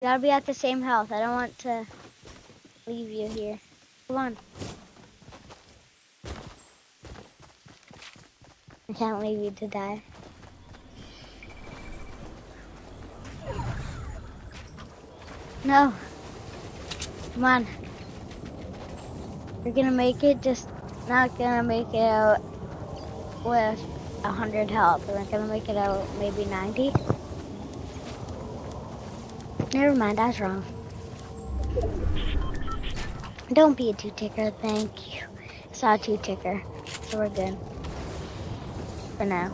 You gotta be at the same health. I don't want to leave you here. Come on. I can't leave you to die. No. Come on. You're gonna make it, just not gonna make it out with 100 health. We're gonna make it out maybe 90. Never mind, I was wrong. Don't be a two-ticker, thank you. It's not a two-ticker, so we're good. For now.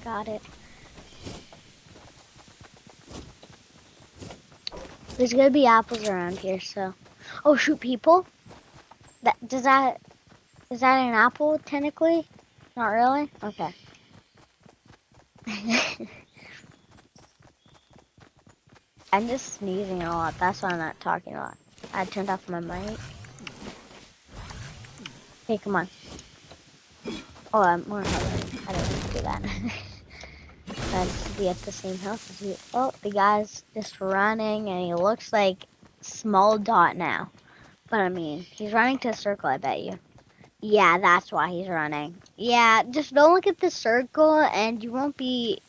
Got it. There's gonna be apples around here, so. Oh shoot, people? Is that an apple technically? Not really? Okay. I'm just sneezing a lot. That's why I'm not talking a lot. I turned off my mic. Hey, come on. Oh, I'm more hovering. I don't want to do that. I just to be at the same health as you. Oh, the guy's just running, and he looks like small dot now. But I mean, he's running to a circle, I bet you. Yeah, that's why he's running. Yeah, just don't look at the circle, and you won't be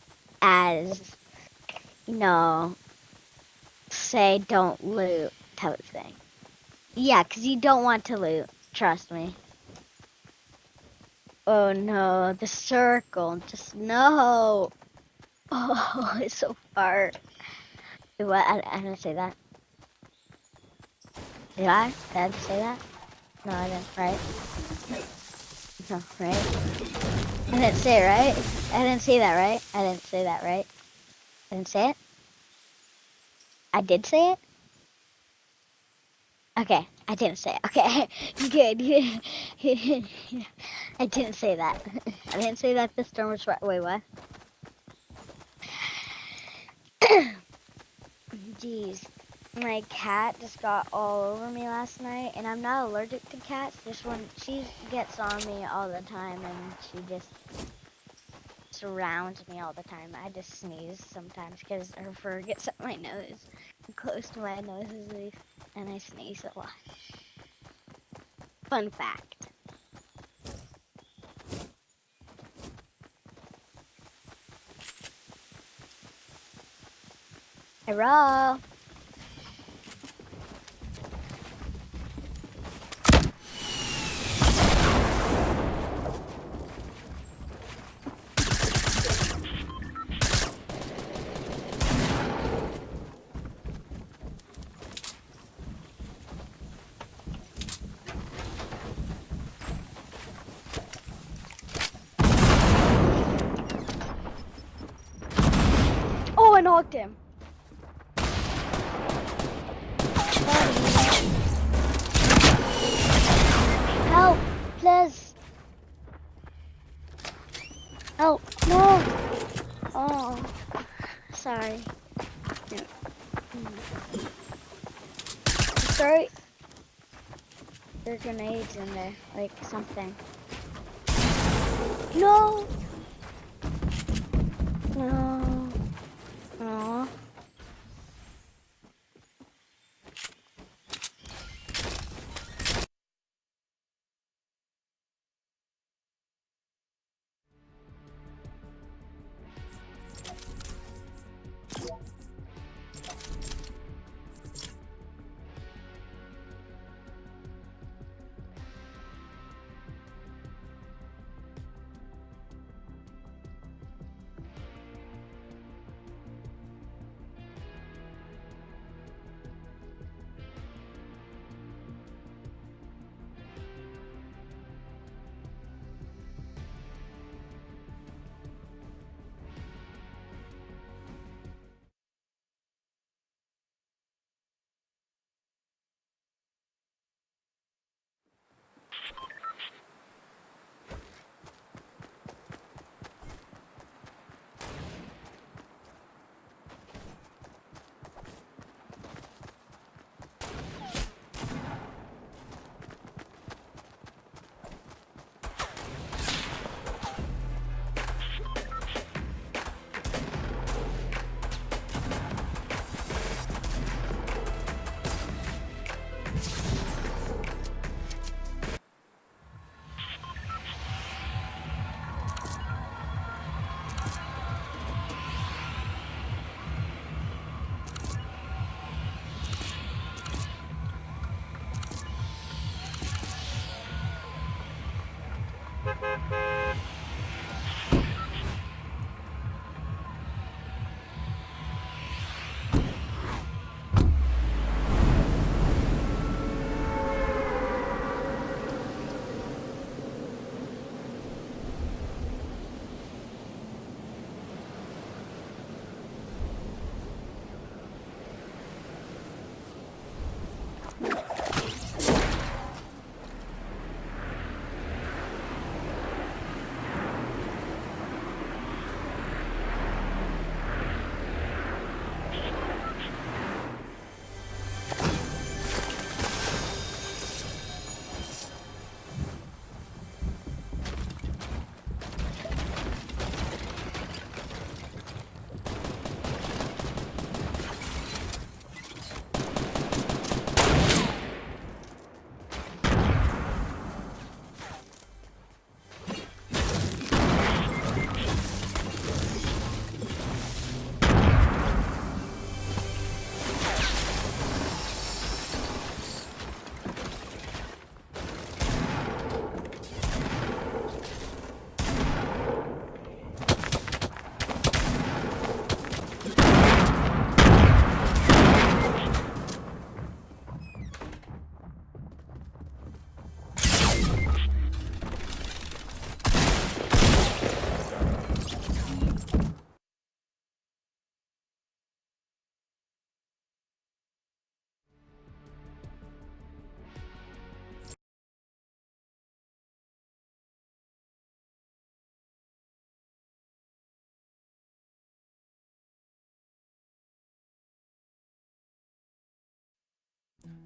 as, you know, say don't loot type of thing. Yeah, because you don't want to loot. Trust me. Oh no, the circle. Just no. Oh, it's so far. Wait, what? I didn't say that. Did I? Did I just say that? No, I didn't, right? No, right? I didn't say it, right? I didn't say that, right? I didn't say that, right? I didn't say it? I did say it? Okay, I didn't say it. Okay, good. I didn't say that. I didn't say that the storm was right. Wait, what? Jeez. My cat just got all over me last night, and I'm not allergic to cats. Just when she gets on me all the time, and she just surrounds me all the time. I just sneeze sometimes because her fur gets up my nose, close to my nose, and I sneeze a lot. Fun fact. Hello. Oh, I knocked him. Help, please. Help, no. Oh, sorry. Sorry. There's grenades in there, like something. No. No. Aww.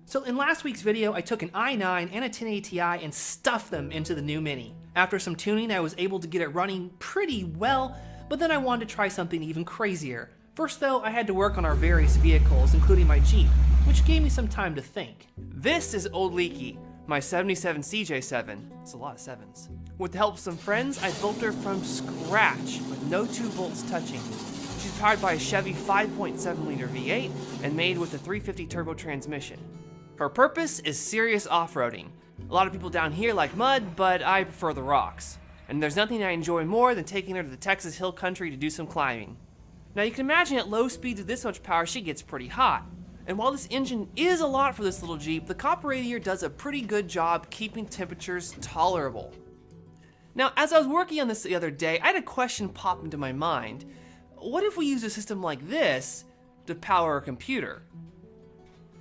So in last week's video, I took an i9 and a 1080 Ti and stuffed them into the new Mini. After some tuning, I was able to get it running pretty well, but then I wanted to try something even crazier. First though, I had to work on our various vehicles, including my Jeep, which gave me some time to think. This is Old Leaky, my 77 CJ7. It's a lot of sevens. With the help of some friends, I built her from scratch with no 2 bolts touching. She's powered by a Chevy 5.7 liter V8 and made with a 350 turbo transmission. Her purpose is serious off-roading. A lot of people down here like mud, but I prefer the rocks. And there's nothing I enjoy more than taking her to the Texas hill country to do some climbing. Now you can imagine at low speeds with this much power, she gets pretty hot. And while this engine is a lot for this little Jeep, the copper radiator does a pretty good job keeping temperatures tolerable. Now, as I was working on this the other day, I had a question pop into my mind. What if we use a system like this to power a computer?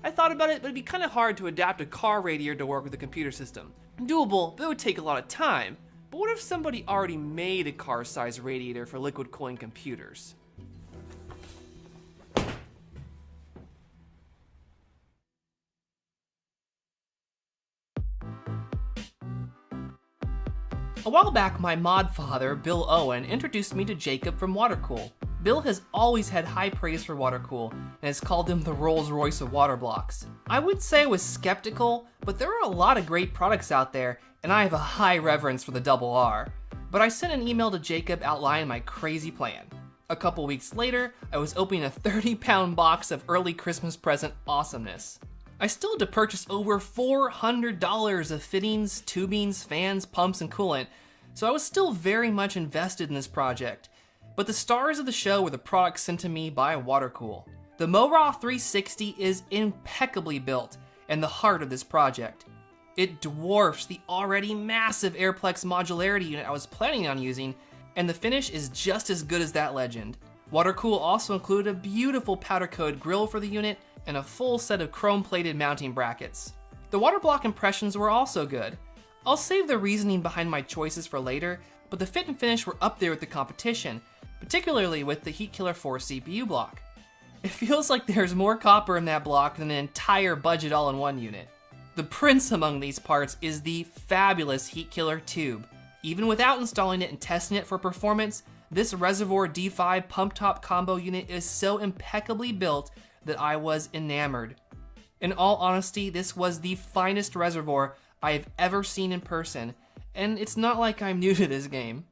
I thought about it, but it'd be kind of hard to adapt a car radiator to work with a computer system. Doable, but it would take a lot of time. But what if somebody already made a car-sized radiator for liquid cooling computers? A while back, my mod father, Bill Owen, introduced me to Jacob from Watercool. Bill has always had high praise for Watercool and has called them the Rolls-Royce of water blocks. I would say I was skeptical, but there are a lot of great products out there, and I have a high reverence for the Double R. But I sent an email to Jacob outlining my crazy plan. A couple weeks later, I was opening a 30-pound box of early Christmas present awesomeness. I still had to purchase over $400 of fittings, tubings, fans, pumps, and coolant, so I was still very much invested in this project. But the stars of the show were the products sent to me by Watercool. The MoRa 360 is impeccably built and the heart of this project. It dwarfs the already massive Airplex modularity unit I was planning on using, and the finish is just as good as that legend. Watercool also included a beautiful powder coated grille for the unit and a full set of chrome-plated mounting brackets. The water block impressions were also good. I'll save the reasoning behind my choices for later, but the fit and finish were up there with the competition, particularly with the Heatkiller 4 CPU block. It feels like there's more copper in that block than an entire budget all-in-one unit. The prince among these parts is the fabulous Heatkiller tube. Even without installing it and testing it for performance, this Reservoir D5 pump top combo unit is so impeccably built that I was enamored. In all honesty, this was the finest Reservoir I have ever seen in person, and it's not like I'm new to this game.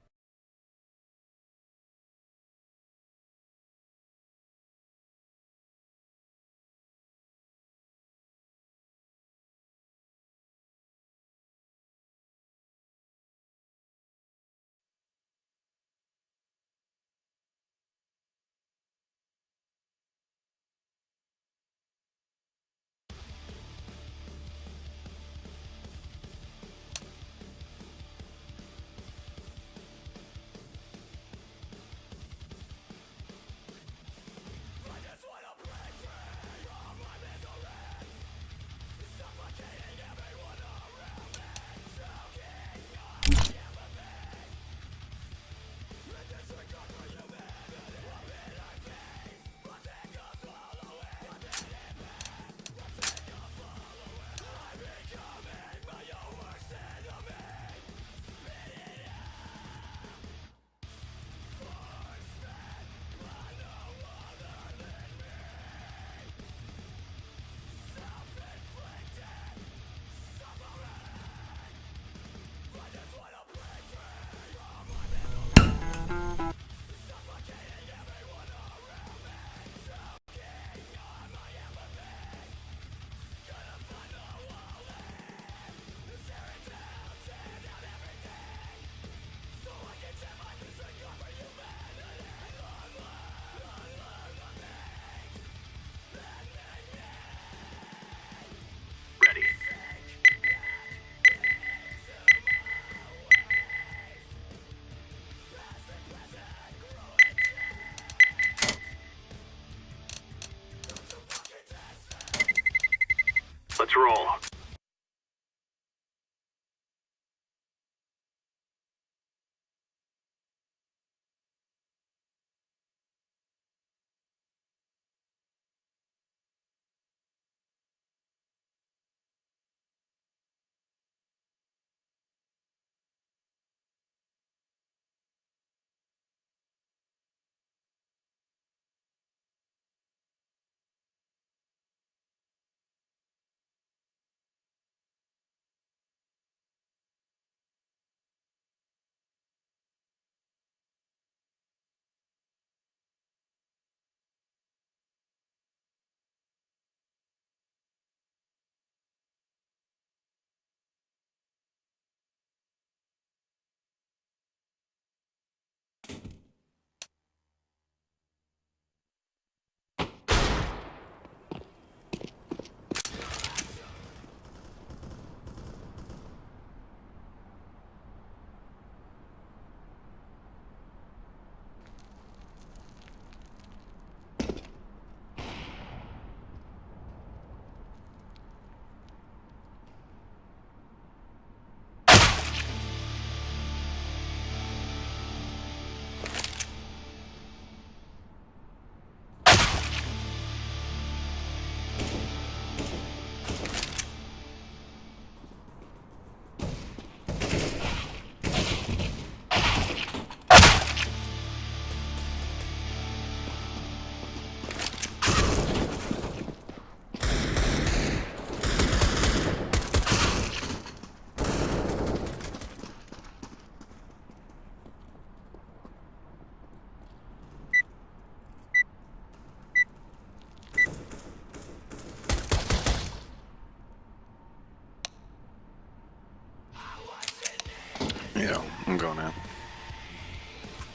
Let's roll.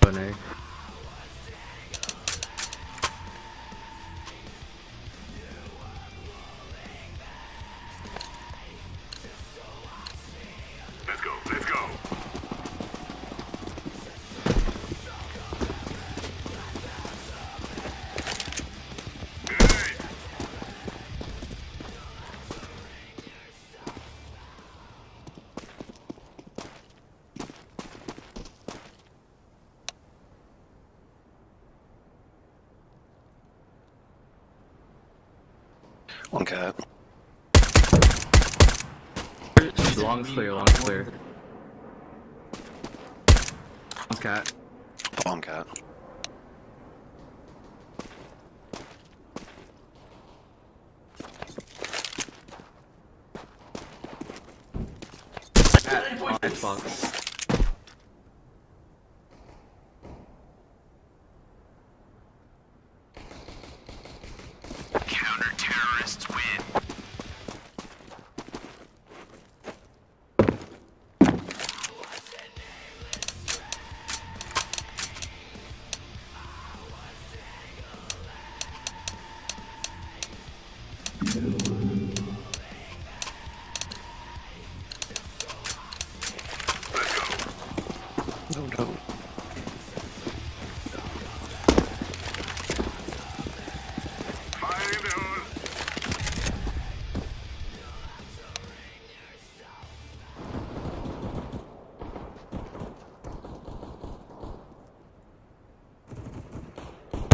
an A. Let's go, let's go. Good. One cat. Long's clear, long's clear. Long's cat. Bomb cat. Cat on Xbox. Counter-terrorists win. Let's go. No, no. Fire in the hole.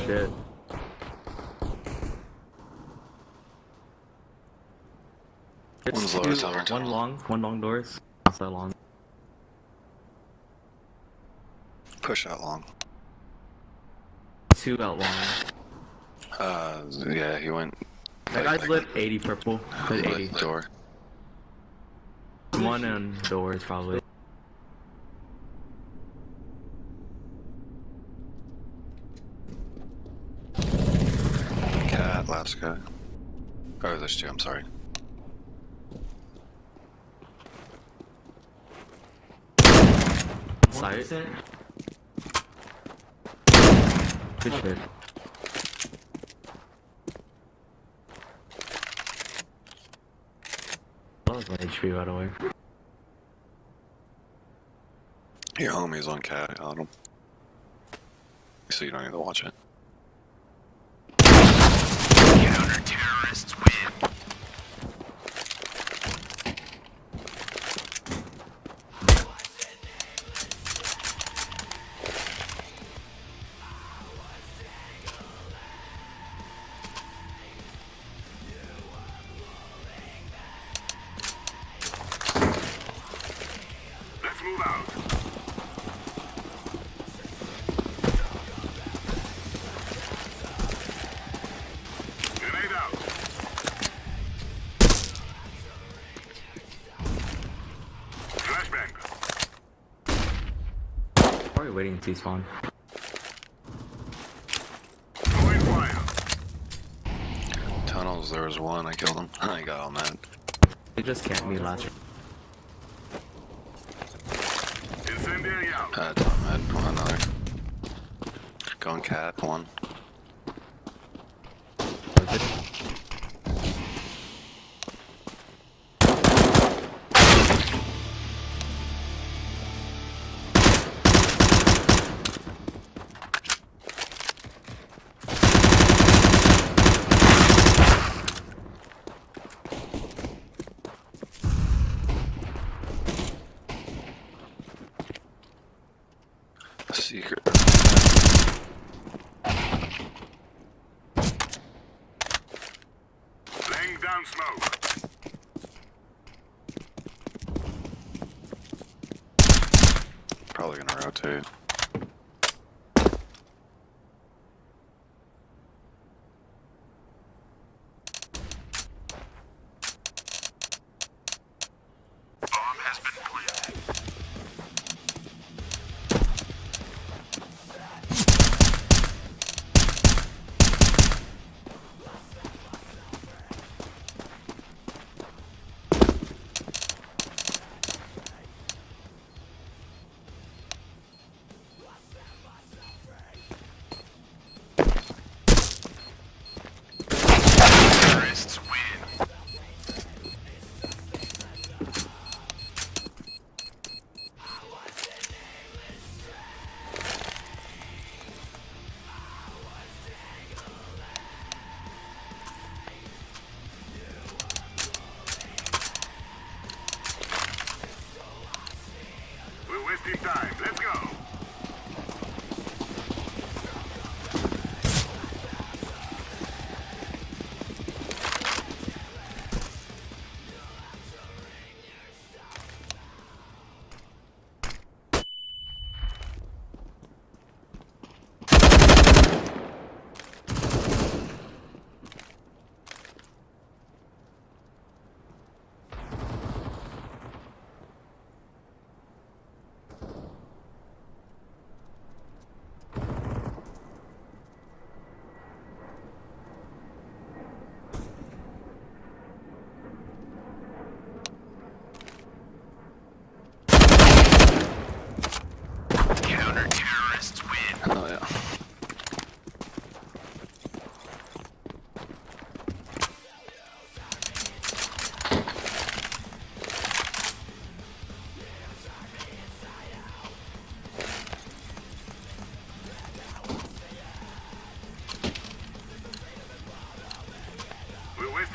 Shit. It's One's lower tower. one long doors. Outside long. Push out long. Two out long. Yeah, he went. That guy's lit 80 purple. Lit 80. Lit door. One and doors probably. Cat, last guy. Oh, there's two, I'm sorry. Sight. Good shit. That was my HP by the way. Your homie's on cat, on him. So you don't need to watch it. Counter-terrorists win. Let's move out. Grenade out. Flashbang. Probably waiting to spawn. Throwing fire. Tunnels, there was one, I killed him. I got all mad. They just camped me last. Incendiary out. Top mid, another. Going cat, one. Secret. Laying down smoke. Probably gonna rotate. Bomb has been planted.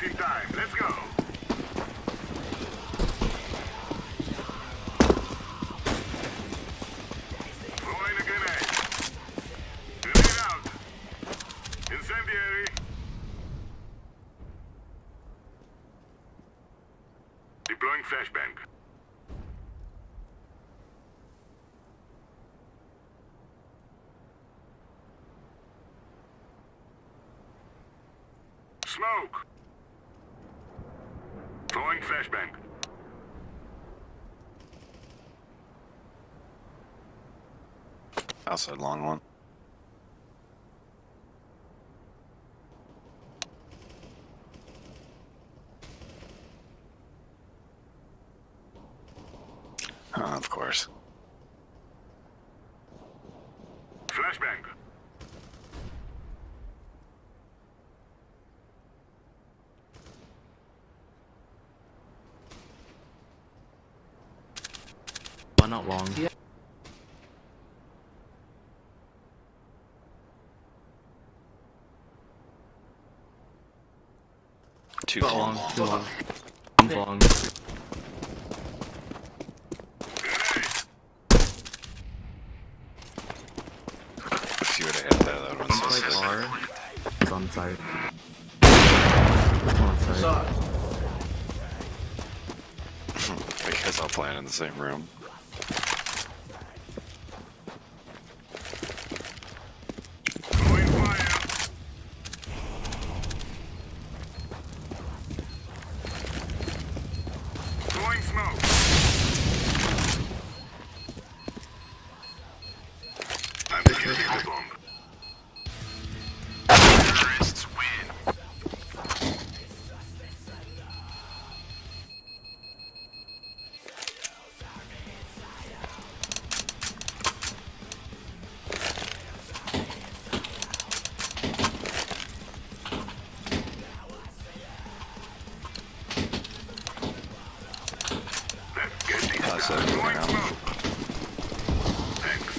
wasting time. Let's go. Throwing a grenade. Grenade out. Incendiary. Deploying flashbang. Smoke. Throwing flashbang. Outside long one. Of course. Flashbang. One not long. Too Too long. long. Too long. One's long. If you would have hit that, that would have been so Like sick. R. It's on site. It's on site. Because I'll plan in the same room. Throwing fire. Throwing smoke. I'm defusing the bomb. Terrorists win. Let's get these That's guys it, throwing yeah. smoke. Thanks.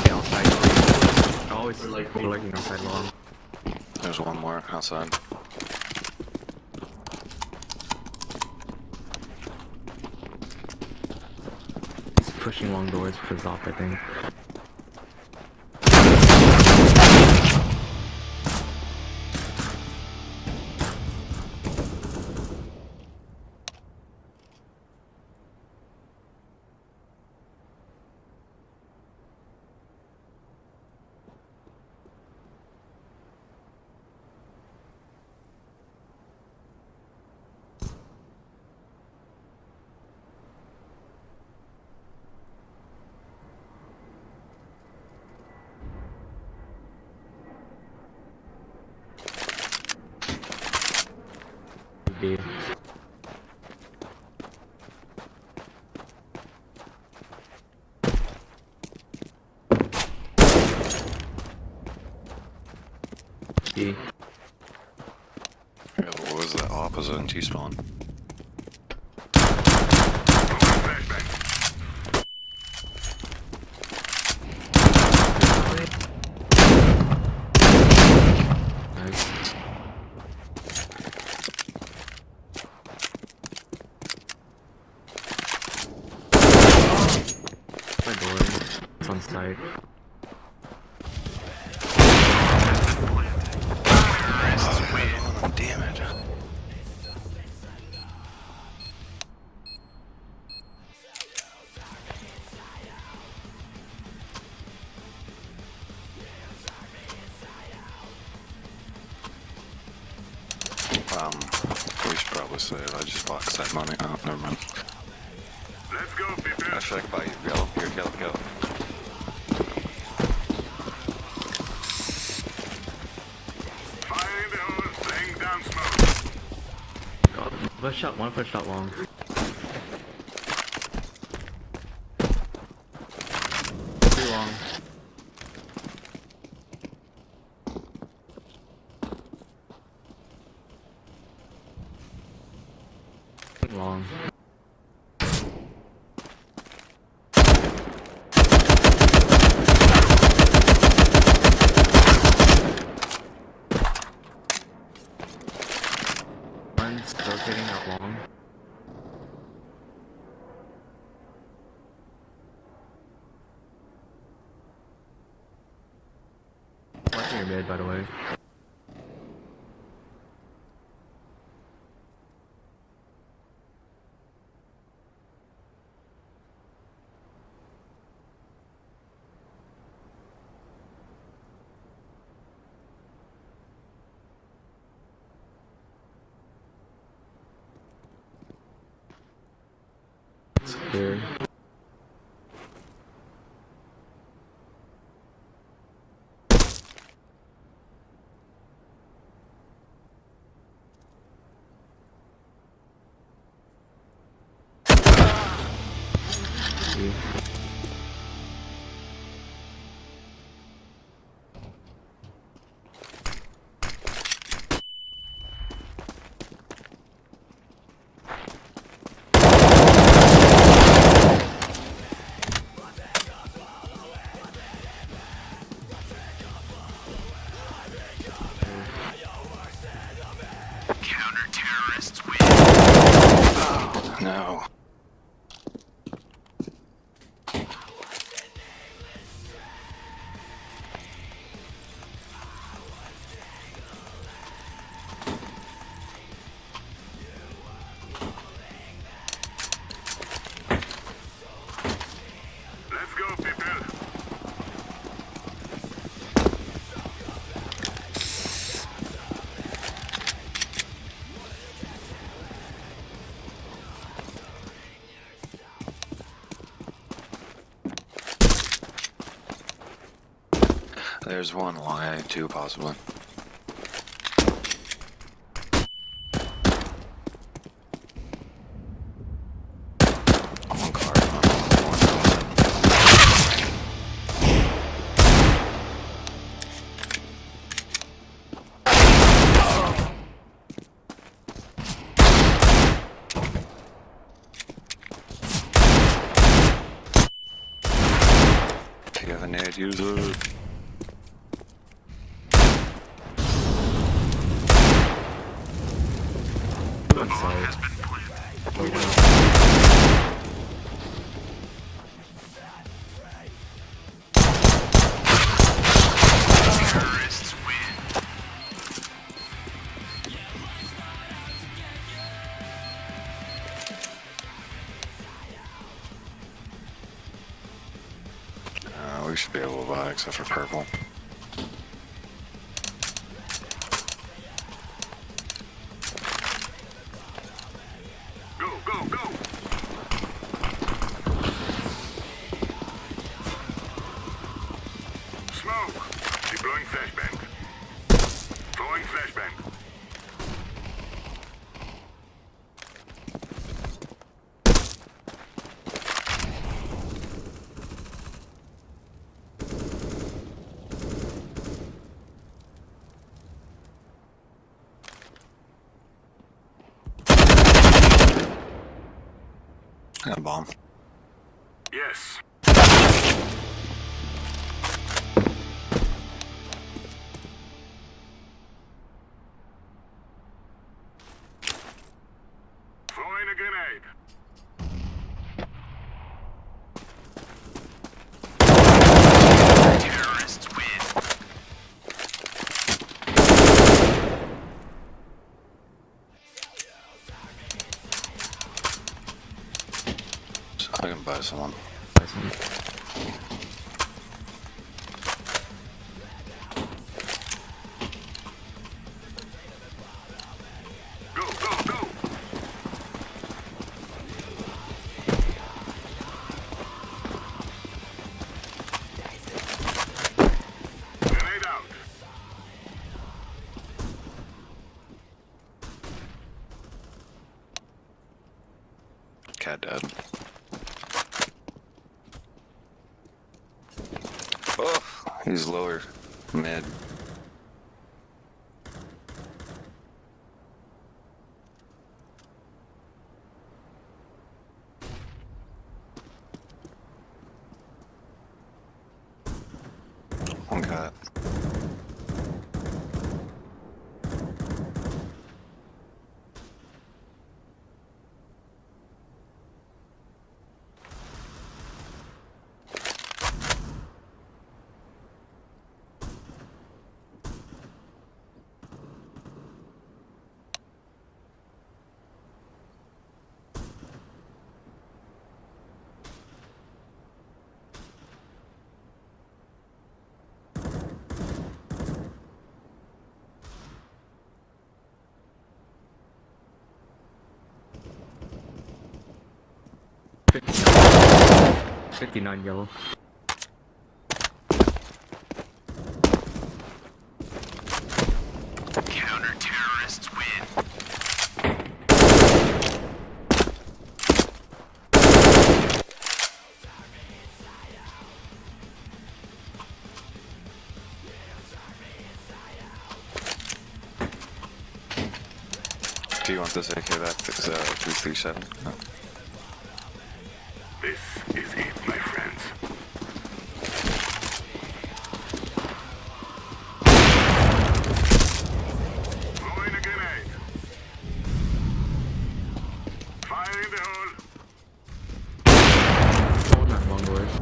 Yeah, outside. I always like looking outside long. There's one more outside. He's pushing long doors for his off, I think. B. B. Yeah, but what was the opposite in T-spawn? Throwing flashbang. Nice. My door. It's on site. Oh, damn it. We should probably save. I just bought side money. Oh, never mind. Let's go, people. I should I can buy you yellow. Here, yellow, go. Fire in the hole, laying down smoke. Oh, one first shot long. Too long. Long. one's rotating out long. Watching your mid, by the way. It's clear. No. Let's go, people. There's one long A, two possibly. One car. If you have a nade, use it. Left side. Terrorists win. We should be able to buy except for purple. Go, go, go. Smoke. Deploying flashbang. Throwing flashbang. Got a bomb. Yes. Throwing a grenade. Terrorists win. So I can buy someone. Go, go, go. Grenade out. Cat dead. Oh, he's lower. Mid. One cat. 59 yellow. Counter-terrorists win. Do you want this AK back? It's 337. No. This is it, my friends. Throwing a grenade. Fire in the hole. Oh, not long doors.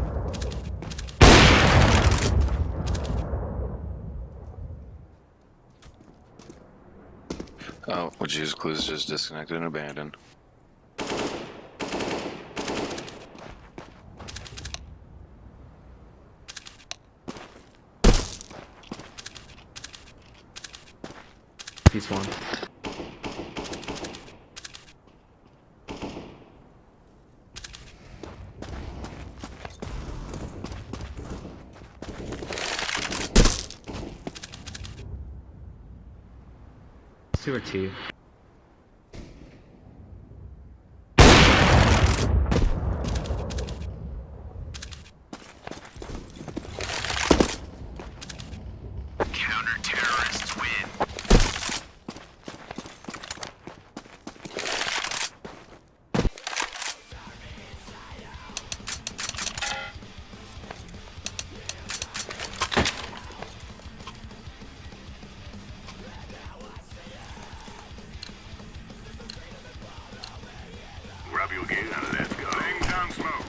Oh, would you use clues just disconnected and abandoned? He's one. Two or two. Counter-terrorists win. Grab your gear and let's go. Laying down smoke.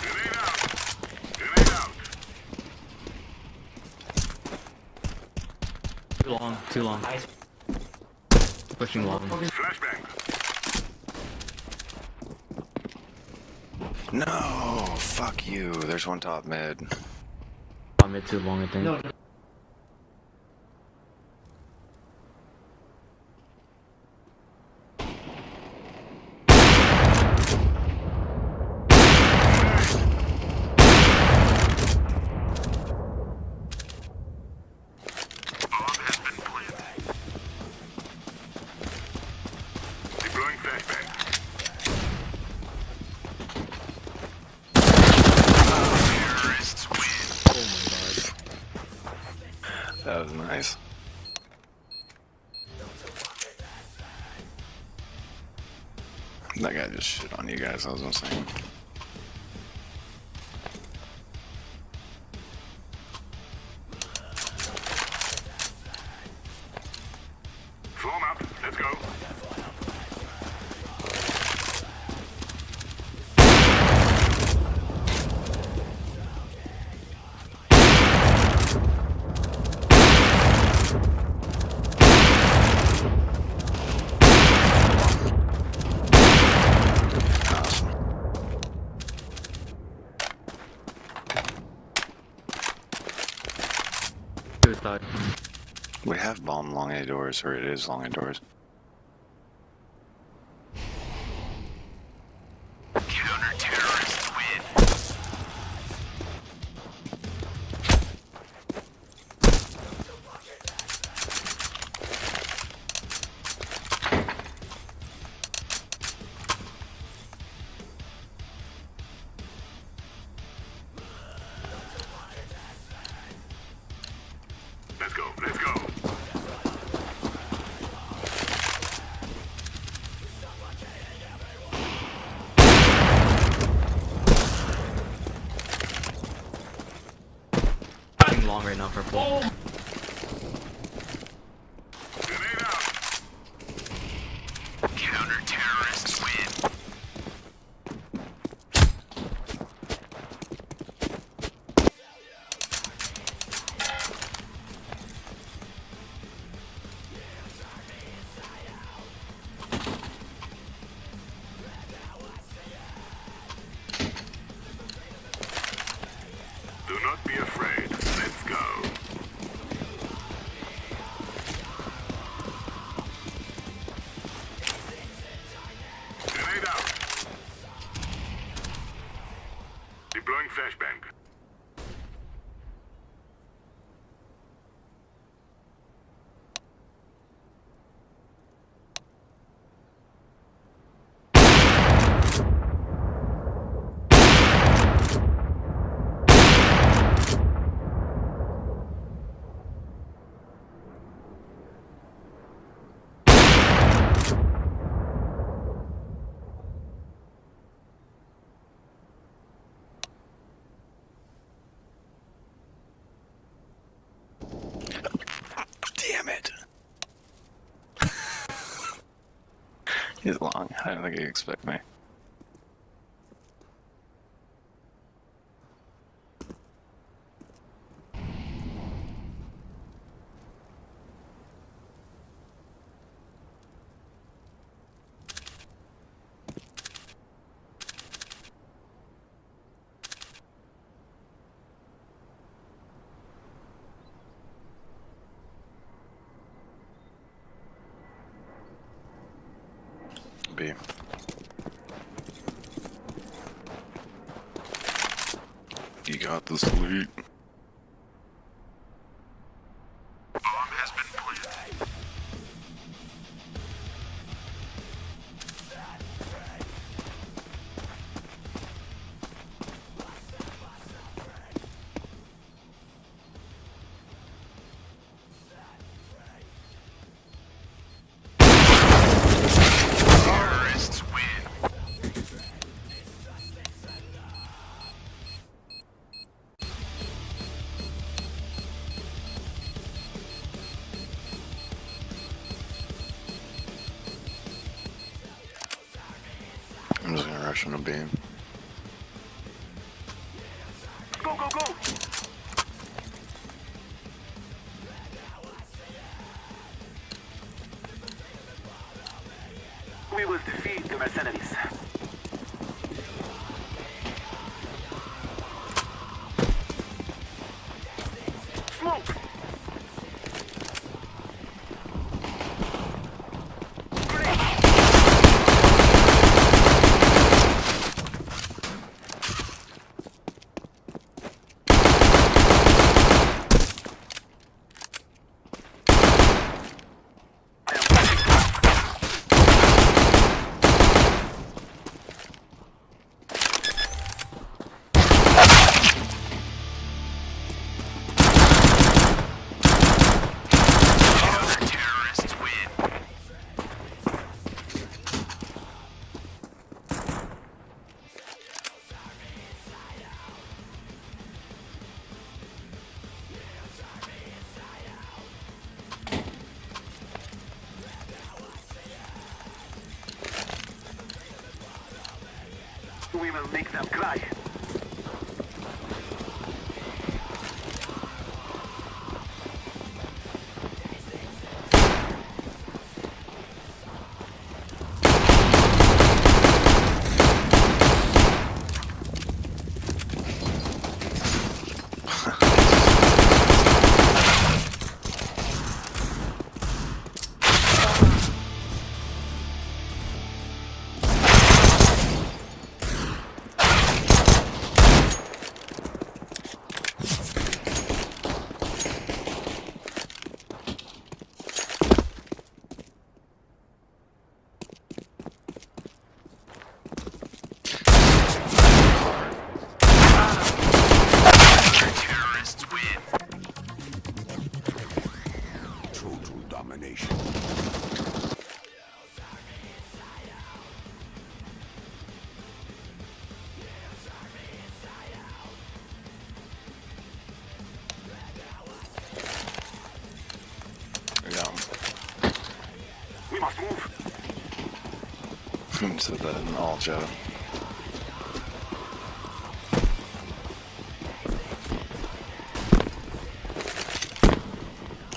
Grenade out. Grenade out. Too long. Too long. Pushing long. Flashbang. No, fuck you. There's one top mid. I'm mid too long, I think. No. Bomb has been planted. Deploying flashbang. Terrorists win. That was nice. That guy just shit on you guys, I was saying. Form up. Let's go. Awesome. Suicide. We have bomb long A doors, or it is long A doors. Counter-terrorists win. Let's go. Let's go. Pushing long right now for full. Grenade out. Counter-terrorists win. Do not be afraid. Let's go. He's long. I don't think he expect me. B. You got this lead. Bomb has been planted. Terrorists win. I'm just gonna rush on a beam. Go, go, go! We will defeat the mercenaries. Smoke! Terrorists win. We will make them cry. Terrorists win. Total domination. Yeah. We must move. Who said that in all chat?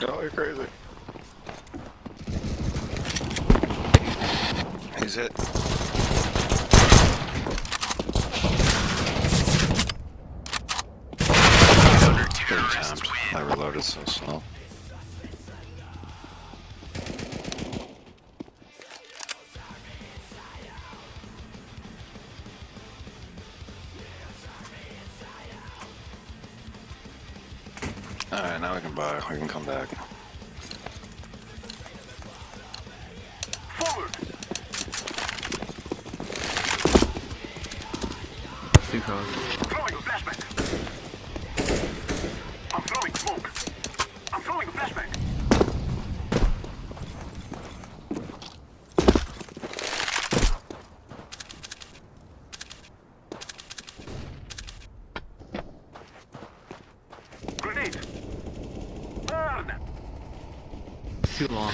Oh, you're crazy. He's hit. Good attempt. I reloaded so slow. Alright, now we can buy. We can come back. Forward. Two cars. Throwing a flashback. I'm throwing smoke. I'm throwing a flashback. Grenade. Burn. Too long.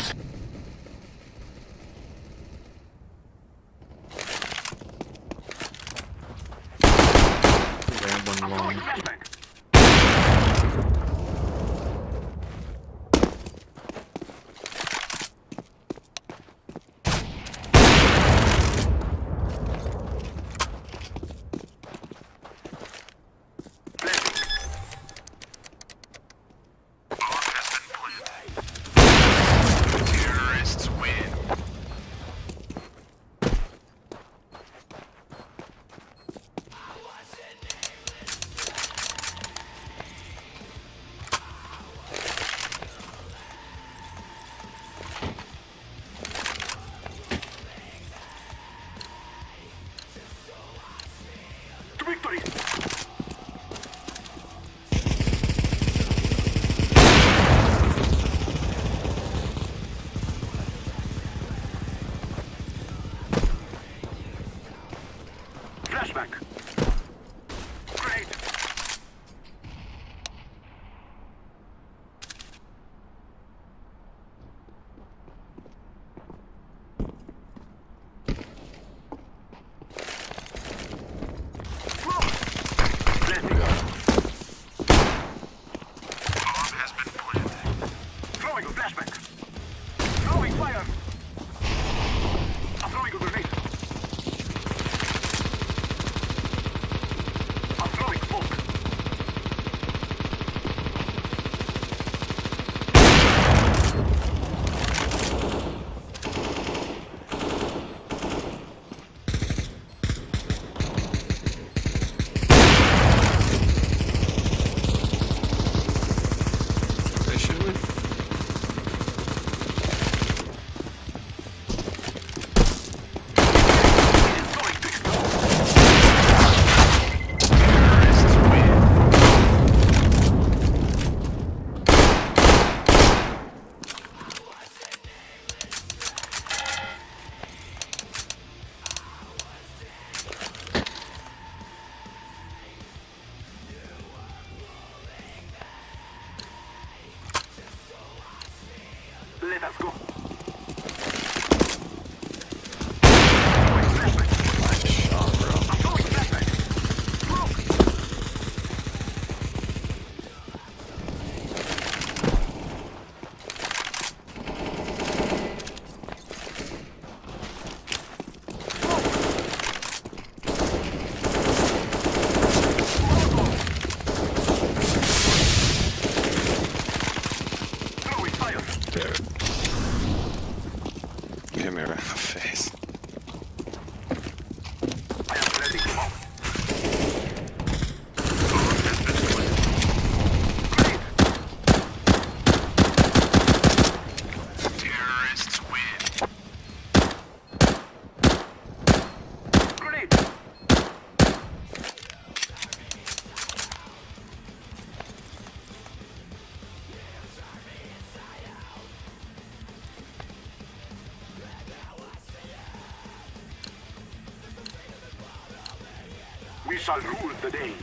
shall rule the day.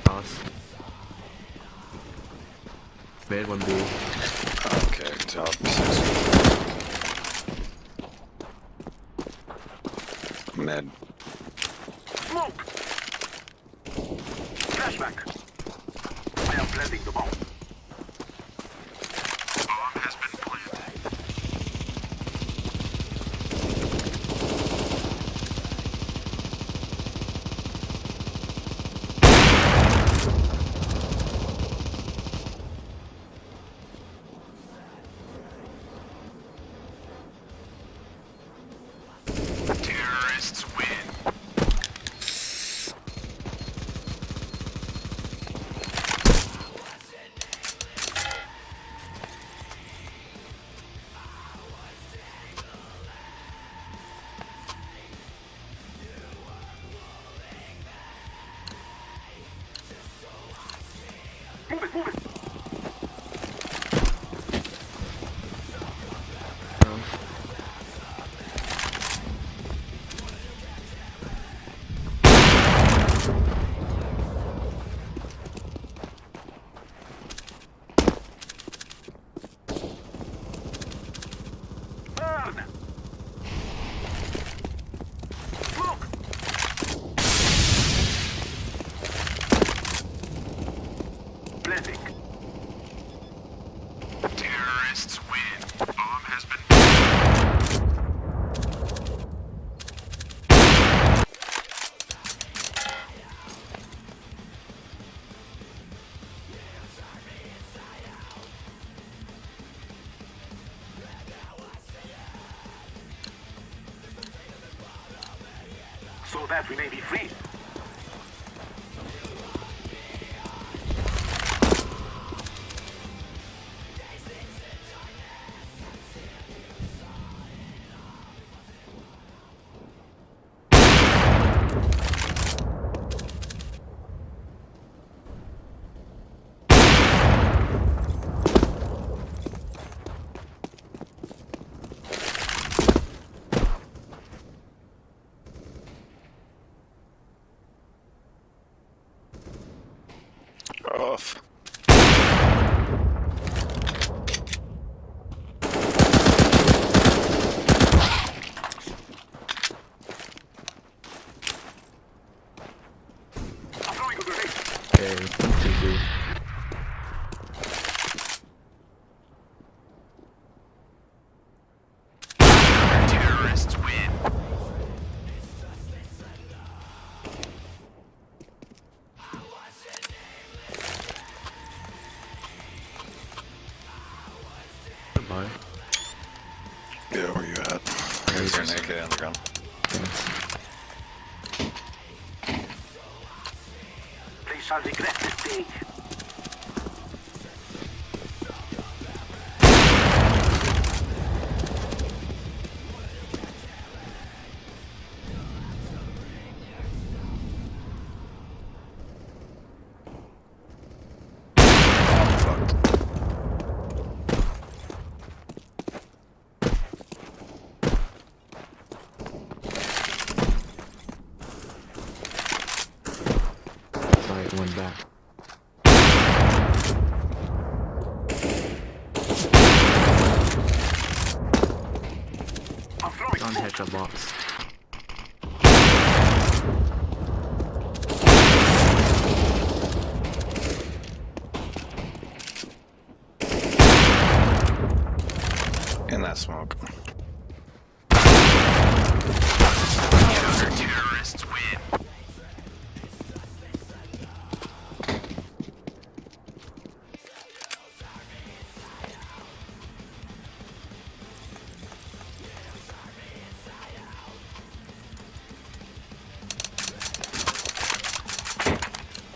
Pass. Made one B. Okay, top 6. Med. Smoke! Flashback. I am planting the bomb. Bomb has been planted. Terrorists win. Move it, move it. No. Burn! Smoke! Planting. Terrorists win. Bomb has been so that we may be free. Off. I'm throwing a grenade. Okay, GG. Terrorists win. Goodbye. Yeah, where you at? Here's your naked on the ground. Thanks. They shall regret this day. Sorry, it went back. I'm throwing Don't smoke. hit the box. In that smoke. Terrorists win.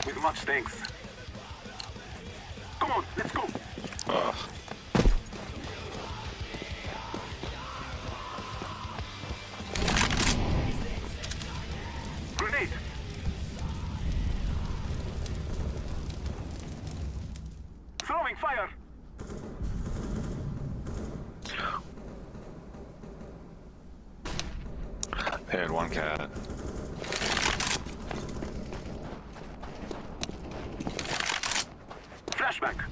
With much thanks. Come on, let's go. Ugh. Grenade. Throwing fire. They had one cat. Flashback.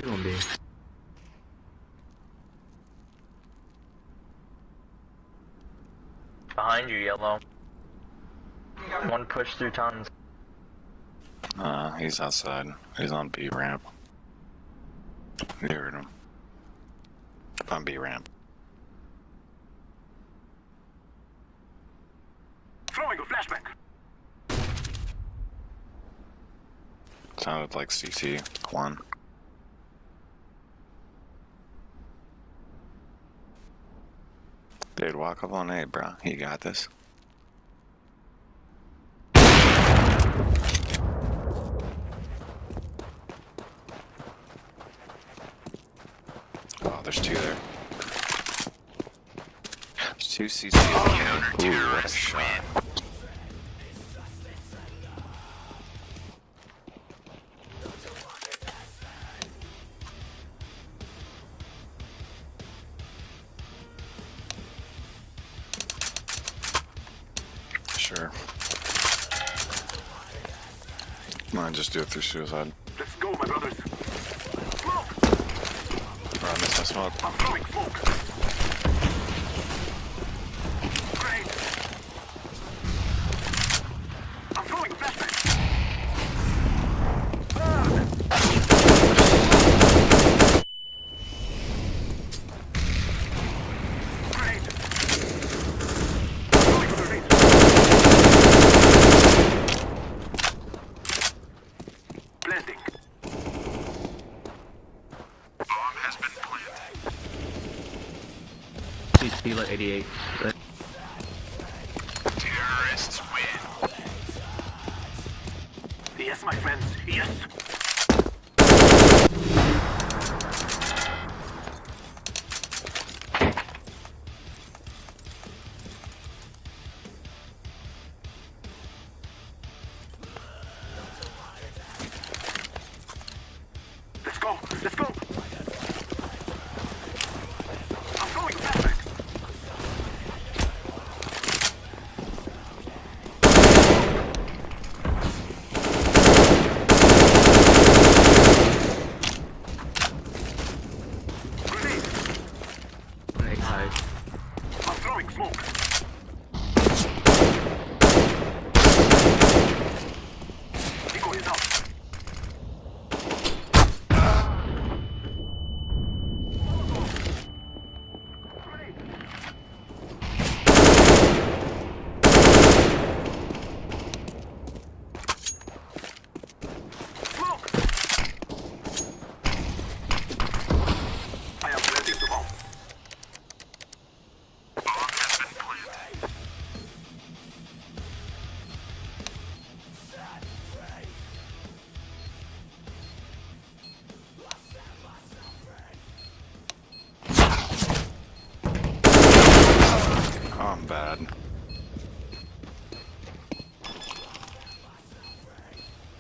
He's on B. Behind you, yellow. One push through tons. He's outside. He's on B ramp. You heard him. On B ramp. Throwing a flashback. Sounded like CT. One. Dude, walk up on A, bro. You got this. Oh, there's two there. There's two CT. Ooh, what a shot. Sure. Might just do it through suicide. Let's go, my brothers. Smoke! Bro, I missed my smoke. I'm throwing smoke. Great. I'm throwing a flashback. Burn! Great. Throwing a grenade. Planting. Bomb has been planted. CT like 88. Terrorists win. Yes, my friends, yes. Let's go, let's go. I'm going flashback. Grenade. Grenade high. I'm throwing smoke. Echo is out. Smoke! I am planting the bomb. Bomb has been planted. Oh, I'm bad.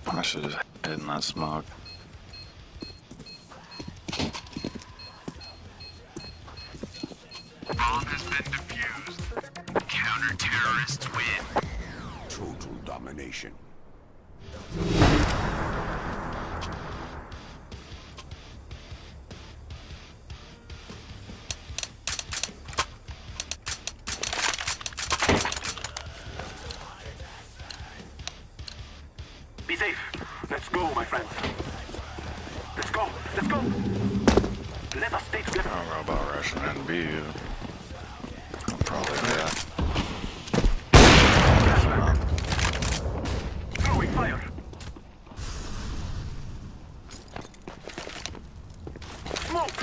I should have hidden that smoke. Bomb has been defused. Counter-terrorists win. Total domination. Be safe. Let's go, my friends. Let's go. Let's go. Let us stay I together. don't know about rushing and B. I'll probably do that. Throwing fire. Smoke.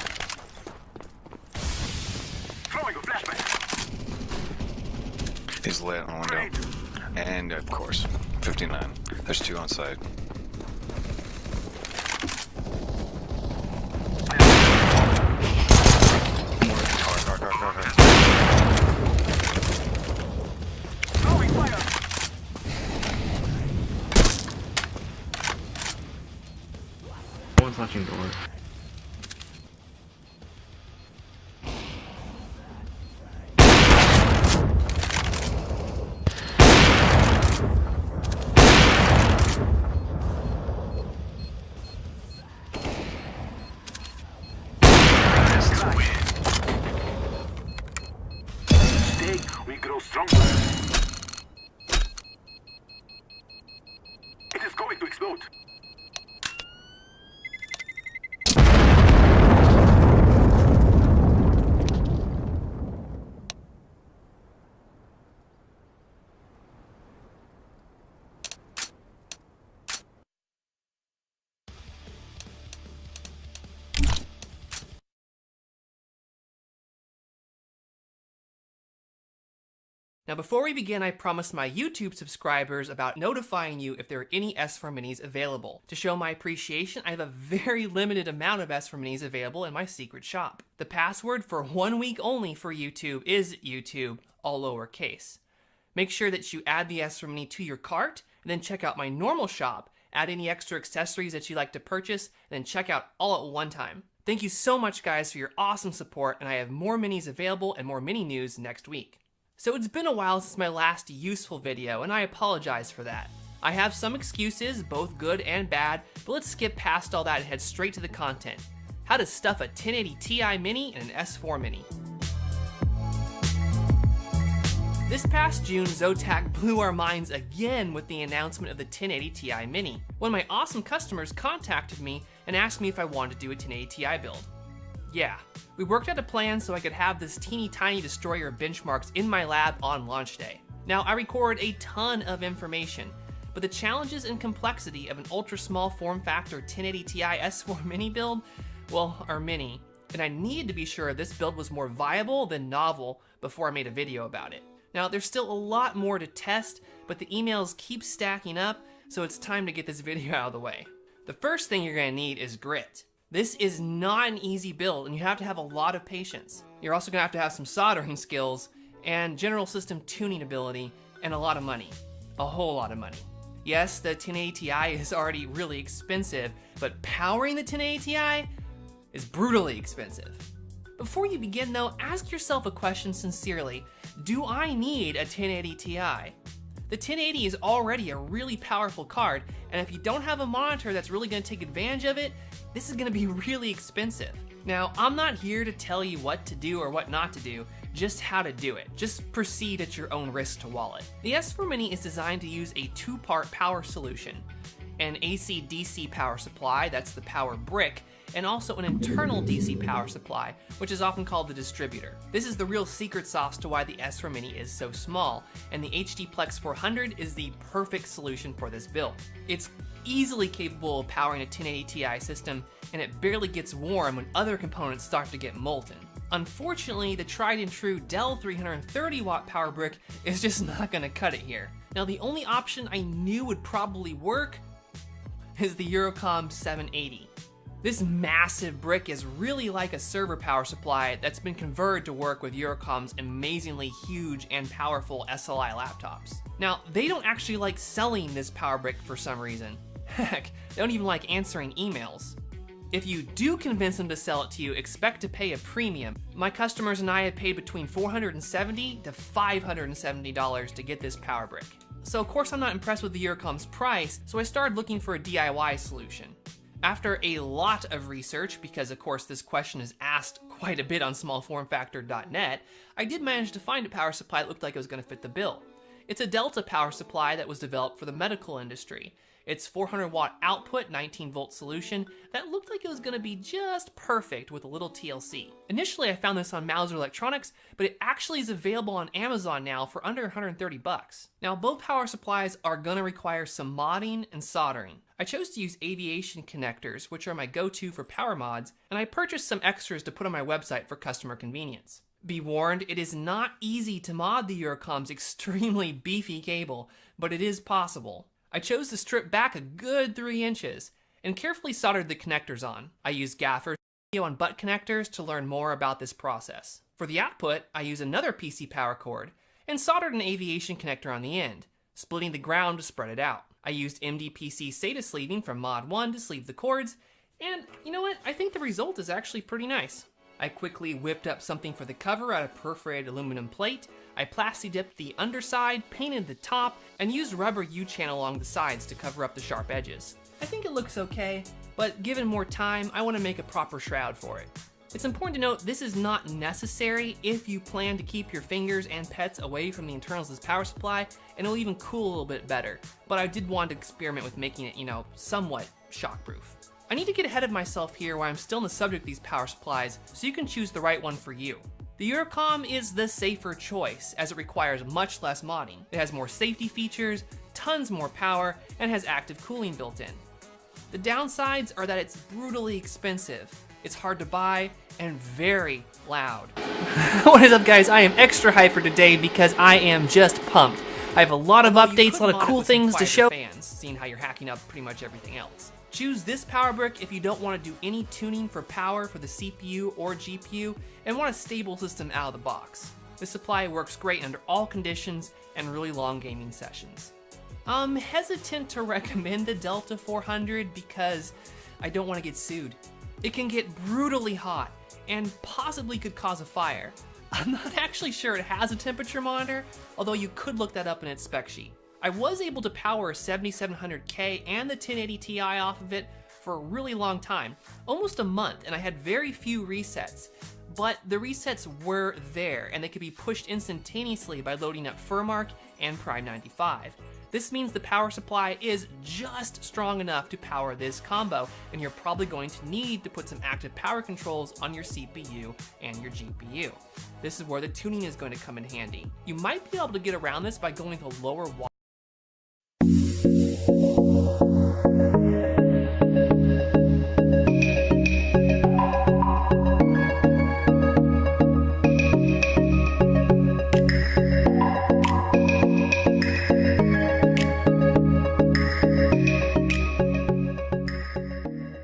Throwing a flashback. He's lit on window. Grenade. And of course, 59. There's two on site. Car. Throwing fire. watching door. Day, we grow stronger. It is going to explode. Now before we begin, I promised my YouTube subscribers about notifying you if there are any S4 Minis available. To show my appreciation, I have a very limited amount of S4 Minis available in my secret shop. The password for 1 week only for YouTube is YouTube, all lowercase. Make sure that you add the S4 Mini to your cart, and then check out my normal shop, add any extra accessories that you like to purchase, and then check out all at one time. Thank you so much guys for your awesome support, and I have more minis available and more mini news next week. So it's been a while since my last useful video, and I apologize for that. I have some excuses, both good and bad, but let's skip past all that and head straight to the content. How to stuff a 1080 Ti Mini in an S4 Mini. This past June, Zotac blew our minds again with the announcement of the 1080 Ti Mini. One of my awesome customers contacted me and asked me if I wanted to do a 1080 Ti build. Yeah, we worked out a plan so I could have this teeny tiny destroyer benchmarks in my lab on launch day. Now, I record a ton of information, but the challenges and complexity of an ultra small form factor 1080 Ti S4 Mini build, well, are many, and I needed to be sure this build was more viable than novel before I made a video about it. Now, there's still a lot more to test, but the emails keep stacking up, so it's time to get this video out of the way. The first thing you're gonna need is grit. This is not an easy build, and you have to have a lot of patience. You're also gonna have to have some soldering skills, and general system tuning ability, and a lot of money. A whole lot of money. Yes, the 1080 Ti is already really expensive, but powering the 1080 Ti is brutally expensive. Before you begin though, ask yourself a question sincerely. Do I need a 1080 Ti? The 1080 is already a really powerful card, and if you don't have a monitor that's really gonna take advantage of it, this is gonna be really expensive. Now, I'm not here to tell you what to do or what not to do, just how to do it. Just proceed at your own risk to wallet. The S4 Mini is designed to use a two-part power solution. An AC-DC power supply, that's the power brick, and also an internal DC power supply, which is often called the distributor. This is the real secret sauce to why the S4 Mini is so small, and the HDPlex 400 is the perfect solution for this build. It's easily capable of powering a 1080 Ti system, and it barely gets warm when other components start to get molten. Unfortunately, the tried and true Dell 330 watt power brick is just not gonna cut it here. Now, the only option I knew would probably work is the Eurocom 780. This massive brick is really like a server power supply that's been converted to work with Eurocom's amazingly huge and powerful SLI laptops. Now, they don't actually like selling this power brick for some reason. Heck, they don't even like answering emails. If you do convince them to sell it to you, expect to pay a premium. My customers and I have paid between $470 to $570 to get this power brick. So of course I'm not impressed with the Eurocom's price, so I started looking for a DIY solution. After a lot of research, because of course this question is asked quite a bit on smallformfactor.net, I did manage to find a power supply that looked like it was going to fit the bill. It's a Delta power supply that was developed for the medical industry. Its 400 watt output, 19 volt solution, that looked like it was going to be just perfect with a little TLC. Initially I found this on Mauser Electronics, but it actually is available on Amazon now for under 130 bucks. Now both power supplies are going to require some modding and soldering. I chose to use aviation connectors, which are my go-to for power mods, and I purchased some extras to put on my website for customer convenience. Be warned, it is not easy to mod the Eurocom's extremely beefy cable, but it is possible. I chose to strip back a good 3 inches and carefully soldered the connectors on. I used gaffers on butt connectors to learn more about this process. For the output, I used another PC power cord and soldered an aviation connector on the end, splitting the ground to spread it out. I used MDPC SATA sleeving from Mod 1 to sleeve the cords, And you know what? I think the result is actually pretty nice. I quickly whipped up something for the cover out of perforated aluminum plate. I plasti dipped the underside, painted the top, and used rubber U-channel along the sides to cover up the sharp edges. I think it looks okay, but given more time, I want to make a proper shroud for it. It's important to note this is not necessary if you plan to keep your fingers and pets away from the internals of this power supply, and it'll even cool a little bit better. But I did want to experiment with making it, somewhat shockproof. I need to get ahead of myself here while I'm still in the subject of these power supplies, so you can choose the right one for you. The Eurocom is the safer choice, as it requires much less modding. It has more safety features, tons more power, and has active cooling built in. The downsides are that it's brutally expensive, it's hard to buy, and very loud. What is up, guys? I am extra hyper today because I am just pumped. I have a lot of updates, a lot of cool things to show fans, seeing how you're hacking up pretty much everything else. Choose this power brick if you don't want to do any tuning for power for the CPU or GPU and want a stable system out of the box. This supply works great under all conditions and really long gaming sessions. I'm hesitant to recommend the Delta 400 because I don't want to get sued. It can get brutally hot and possibly could cause a fire. I'm not actually sure it has a temperature monitor, although you could look that up in its spec sheet. I was able to power a 7700K and the 1080 Ti off of it for a really long time, almost a month, and I had very few resets. But the resets were there, and they could be pushed instantaneously by loading up Furmark and Prime 95. This means the power supply is just strong enough to power this combo, and you're probably going to need to put some active power controls on your CPU and your GPU. This is where the tuning is going to come in handy. You might be able to get around this by going with a lower watt.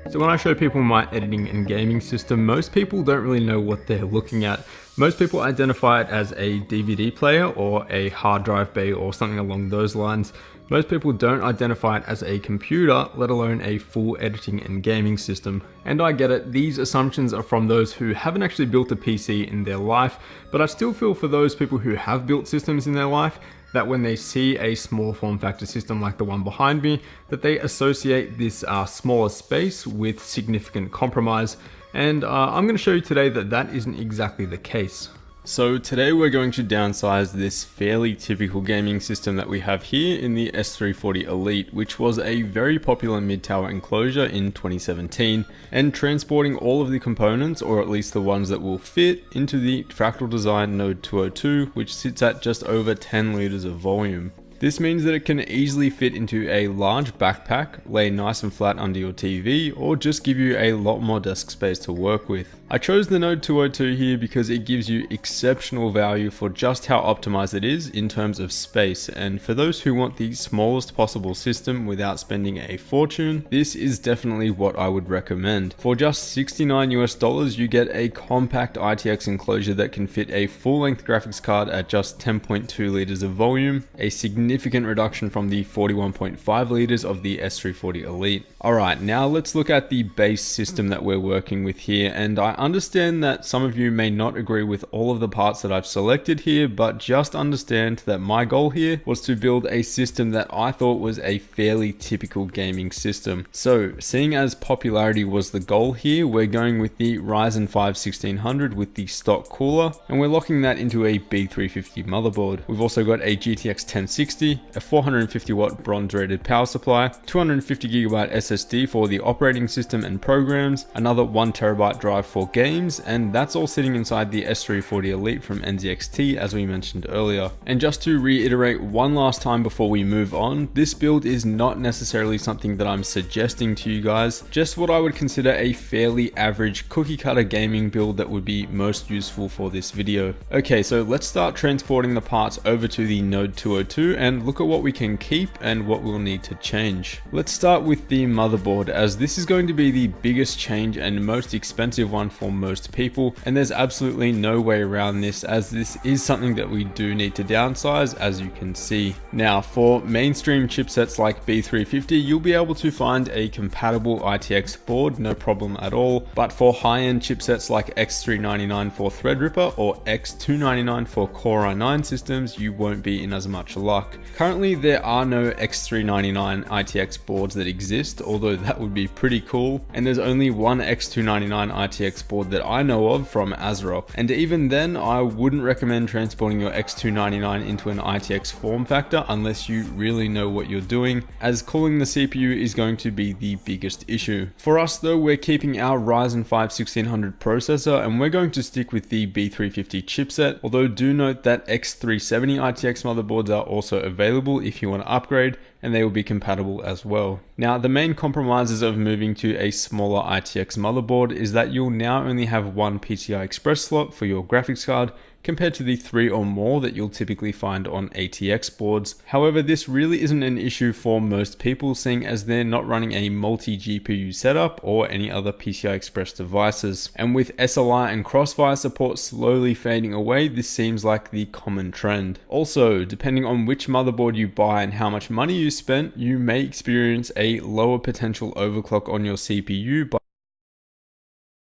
So when I show people my editing and gaming system, most people don't really know what they're looking at. Most people identify it as a DVD player or a hard drive bay or something along those lines. Most people don't identify it as a computer, let alone a full editing and gaming system. And I get it, these assumptions are from those who haven't actually built a PC in their life, but I still feel for those people who have built systems in their life, that when they see a small form factor system like the one behind me, that they associate this smaller space with significant compromise. And I'm going to show you today that that isn't exactly the case. So today we're going to downsize this fairly typical gaming system that we have here in the S340 Elite, which was a very popular mid-tower enclosure in 2017, and transporting all of the components, or at least the ones that will fit, into the Fractal Design Node 202, which sits at just over 10 liters of volume. This means that it can easily fit into a large backpack, lay nice and flat under your TV, or just give you a lot more desk space to work with. I chose the Node 202 here because it gives you exceptional value for just how optimized it is in terms of space, and for those who want the smallest possible system without spending a fortune, this is definitely what I would recommend. For just $69 US, you get a compact ITX enclosure that can fit a full-length graphics card at just 10.2 liters of volume, a significant reduction from the 41.5 liters of the S340 Elite. Alright, now let's look at the base system that we're working with here, and I understand that some of you may not agree with all of the parts that I've selected here, but just understand that my goal here was to build a system that I thought was a fairly typical gaming system. So, seeing as popularity was the goal here, we're going with the Ryzen 5 1600 with the stock cooler, and we're locking that into a B350 motherboard. We've also got a GTX 1060, a 450 watt bronze rated power supply, 250 gigabyte SSD for the operating system and programs, another 1 terabyte drive for games, and that's all sitting inside the S340 Elite from NZXT as we mentioned earlier. And just to reiterate one last time before we move on, this build is not necessarily something that I'm suggesting to you guys, just what I would consider a fairly average cookie cutter gaming build that would be most useful for this video. Okay, so let's start transporting the parts over to the Node 202, and look at what we can keep and what we'll need to change. Let's start with the motherboard, as this is going to be the biggest change and most expensive one for most people, and there's absolutely no way around this, as this is something that we do need to downsize, as you can see. Now, for mainstream chipsets like B350, you'll be able to find a compatible ITX board, no problem at all, but for high-end chipsets like X399 for Threadripper or X299 for Core i9 systems, you won't be in as much luck. Currently, there are no X399 ITX boards that exist, although that would be pretty cool, and there's only one X299 ITX board that I know of from ASRock, and even then I wouldn't recommend transporting your X299 into an ITX form factor unless you really know what you're doing, as cooling the CPU is going to be the biggest issue. For us though, we're keeping our Ryzen 5 1600 processor, and we're going to stick with the B350 chipset, although do note that X370 ITX motherboards are also available if you want to upgrade, and they will be compatible as well. Now, the main compromises of moving to a smaller ITX motherboard is that you'll now only have one PCI Express slot for your graphics card, compared to the 3 or more that you'll typically find on ATX boards. However, this really isn't an issue for most people, seeing as they're not running a multi-GPU setup or any other PCI Express devices. And with SLI and Crossfire support slowly fading away, this seems like the common trend. Also, depending on which motherboard you buy and how much money you spent, you may experience a lower potential overclock on your CPU by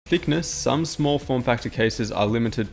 thickness. Some small form factor cases are limited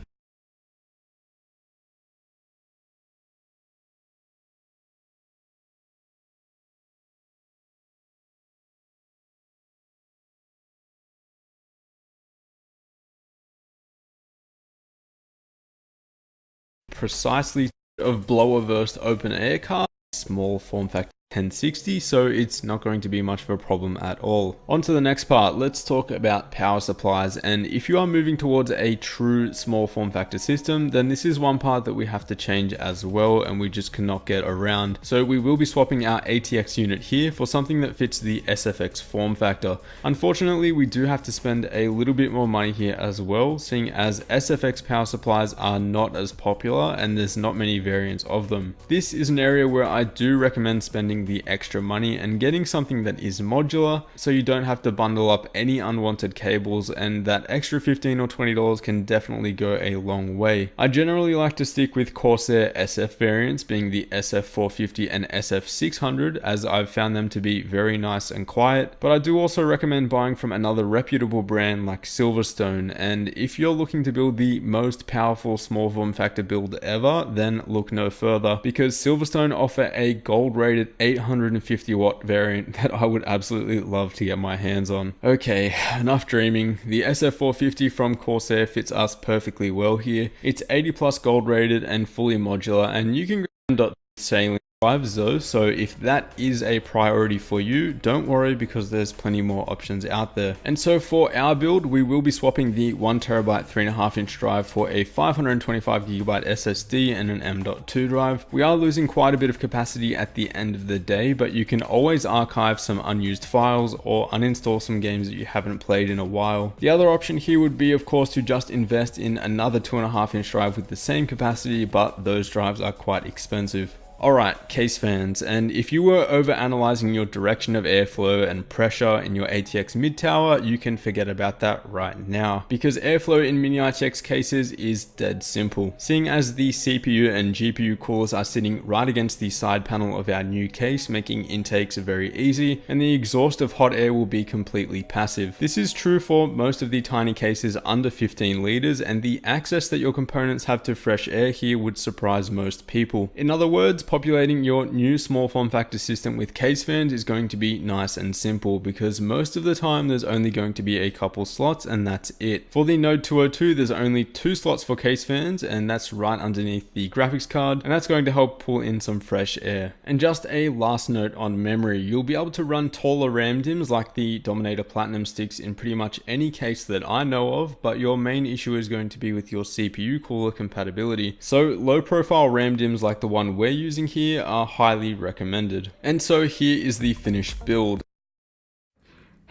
precisely of blower-versed open air card, small form factor 1060, so it's not going to be much of a problem at all. On to the next part, let's talk about power supplies, and if you are moving towards a true small form factor system, then this is one part that we have to change as well, and we just cannot get around. So we will be swapping our ATX unit here for something that fits the SFX form factor. Unfortunately, we do have to spend a little bit more money here as well, seeing as SFX power supplies are not as popular and there's not many variants of them. This is an area where I do recommend spending the extra money and getting something that is modular, so you don't have to bundle up any unwanted cables, and that extra $15 or $20 can definitely go a long way. I generally like to stick with Corsair SF variants, being the SF450 and SF600, as I've found them to be very nice and quiet, but I do also recommend buying from another reputable brand like Silverstone. And if you're looking to build the most powerful small form factor build ever, then look no further, because Silverstone offer a gold rated 850 watt variant that I would absolutely love to get my hands on. Okay, enough dreaming. The SF450 from Corsair fits us perfectly well here. It's 80 plus gold rated and fully modular, and you can grab sailing drives though, so if that is a priority for you, don't worry, because there's plenty more options out there. And so for our build, we will be swapping the 1TB 3.5-inch drive for a 512GB SSD and an M.2 drive. We are losing quite a bit of capacity at the end of the day, but you can always archive some unused files or uninstall some games that you haven't played in a while. The other option here would be, of course, to just invest in another 2.5-inch drive with the same capacity, but those drives are quite expensive. Alright, case fans, and if you were over analyzing your direction of airflow and pressure in your ATX mid tower, you can forget about that right now, because airflow in mini ITX cases is dead simple. Seeing as the CPU and GPU coolers are sitting right against the side panel of our new case, making intakes very easy, and the exhaust of hot air will be completely passive. This is true for most of the tiny cases under 15 liters, and the access that your components have to fresh air here would surprise most people. In other words, populating your new small form factor system with case fans is going to be nice and simple, because most of the time there's only going to be a couple slots and that's it. For the Node 202, there's only 2 slots for case fans, and that's right underneath the graphics card, and that's going to help pull in some fresh air. And just a last note on memory, you'll be able to run taller RAM DIMMs like the Dominator Platinum sticks in pretty much any case that I know of, but your main issue is going to be with your CPU cooler compatibility. So low profile RAM DIMMs like the one we're using here are highly recommended. And so here is the finished build.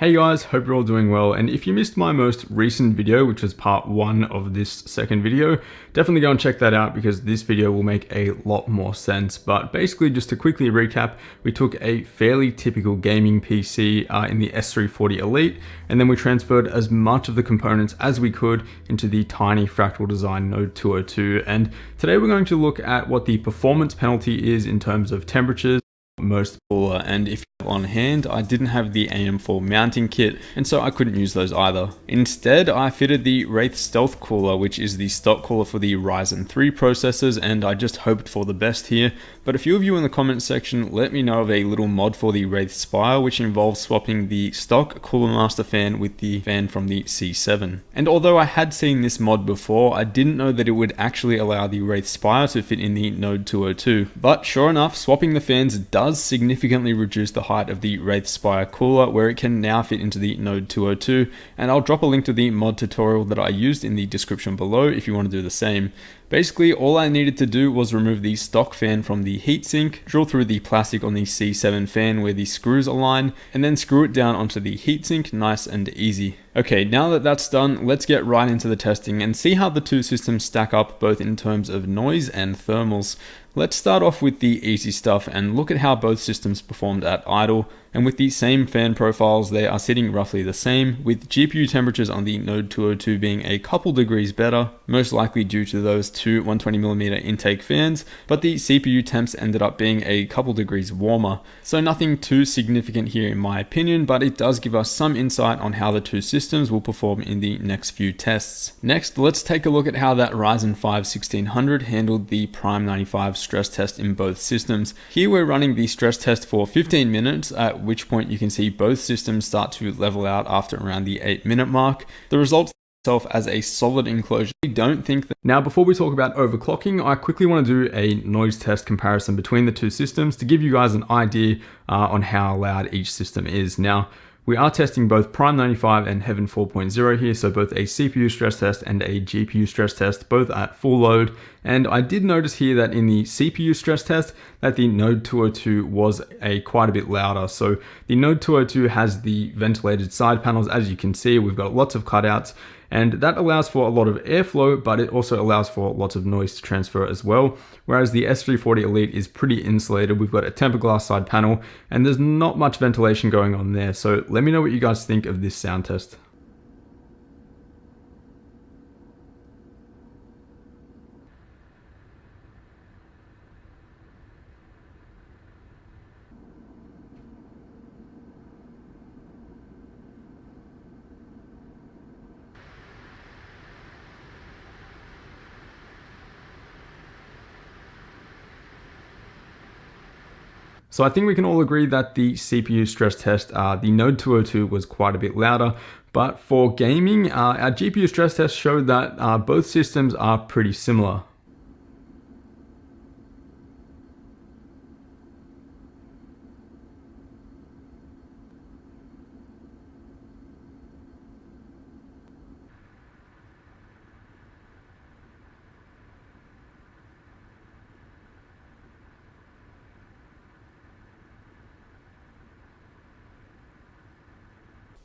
Hey guys, hope you're all doing well, and if you missed my most recent video, which was part 1 of this second video, definitely go and check that out because this video will make a lot more sense. But basically, just to quickly recap, we took a fairly typical gaming PC in the S340 Elite, and then we transferred as much of the components as we could into the tiny fractal design Node 202. And today we're going to look at what the performance penalty is in terms of temperatures, most cooler. And if you have on hand, I didn't have the AM4 mounting kit, and so I couldn't use those either. Instead, I fitted the Wraith Stealth cooler, which is the stock cooler for the Ryzen 3 processors, and I just hoped for the best here. But a few of you in the comments section let me know of a little mod for the Wraith Spire, which involves swapping the stock Cooler Master fan with the fan from the C7. And although I had seen this mod before, I didn't know that it would actually allow the Wraith Spire to fit in the Node 202. But sure enough, swapping the fans does significantly reduce the height of the Wraith Spire cooler, where it can now fit into the Node 202, and I'll drop a link to the mod tutorial that I used in the description below if you want to do the same. Basically, all I needed to do was remove the stock fan from the heatsink, drill through the plastic on the C7 fan where the screws align, and then screw it down onto the heatsink nice and easy. Okay, now that that's done, let's get right into the testing and see how the two systems stack up both in terms of noise and thermals. Let's start off with the easy stuff and look at how both systems performed at idle. And with the same fan profiles, they are sitting roughly the same, with GPU temperatures on the Node 202 being a couple degrees better, most likely due to those two 120mm intake fans, but the CPU temps ended up being a couple degrees warmer. So nothing too significant here in my opinion, but it does give us some insight on how the two systems will perform in the next few tests. Next, let's take a look at how that Ryzen 5 1600 handled the Prime 95 stress test in both systems. Here we're running the stress test for 15 minutes, at which point you can see both systems start to level out after around the 8-minute mark. The results itself as a solid enclosure. I don't think that. Now, before we talk about overclocking, I quickly want to do a noise test comparison between the two systems to give you guys an idea on how loud each system is. Now, we are testing both Prime 95 and Heaven 4.0 here, so both a CPU stress test and a GPU stress test, both at full load. And I did notice here that in the CPU stress test, that the Node 202 was quite a bit louder. So the Node 202 has the ventilated side panels, as you can see. We've got lots of cutouts, and that allows for a lot of airflow, but it also allows for lots of noise to transfer as well. Whereas the S340 Elite is pretty insulated. We've got a tempered glass side panel, and there's not much ventilation going on there. So let me know what you guys think of this sound test. So I think we can all agree that the CPU stress test, the Node 202 was quite a bit louder, but for gaming, our GPU stress test showed that both systems are pretty similar.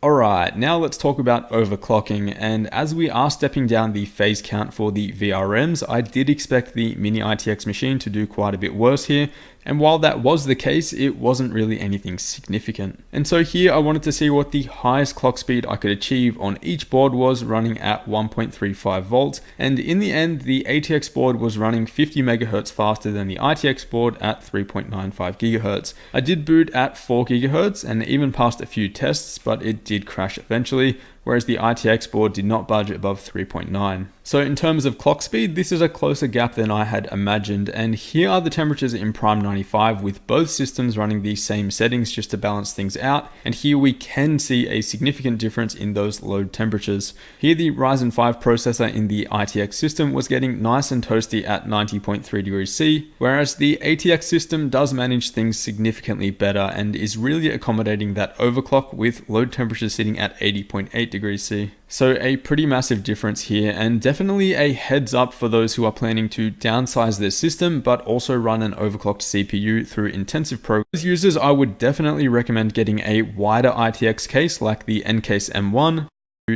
Alright, now let's talk about overclocking, and as we are stepping down the phase count for the VRMs, I did expect the mini ITX machine to do quite a bit worse here, and while that was the case, it wasn't really anything significant. And so here I wanted to see what the highest clock speed I could achieve on each board was, running at 1.35 volts, and in the end the ATX board was running 50 megahertz faster than the ITX board at 3.95 gigahertz. I did boot at 4 gigahertz and even passed a few tests, but it did crash eventually, whereas the ITX board did not budge above 3.9. So in terms of clock speed, this is a closer gap than I had imagined, and here are the temperatures in Prime 95 with both systems running the same settings just to balance things out, and here we can see a significant difference in those load temperatures. Here the Ryzen 5 processor in the ITX system was getting nice and toasty at 90.3 degrees C, whereas the ATX system does manage things significantly better and is really accommodating that overclock with load temperatures sitting at 80.8 degrees degrees C. So a pretty massive difference here, and definitely a heads up for those who are planning to downsize their system but also run an overclocked CPU through intensive programs. As users, I would definitely recommend getting a wider ITX case like the Ncase M1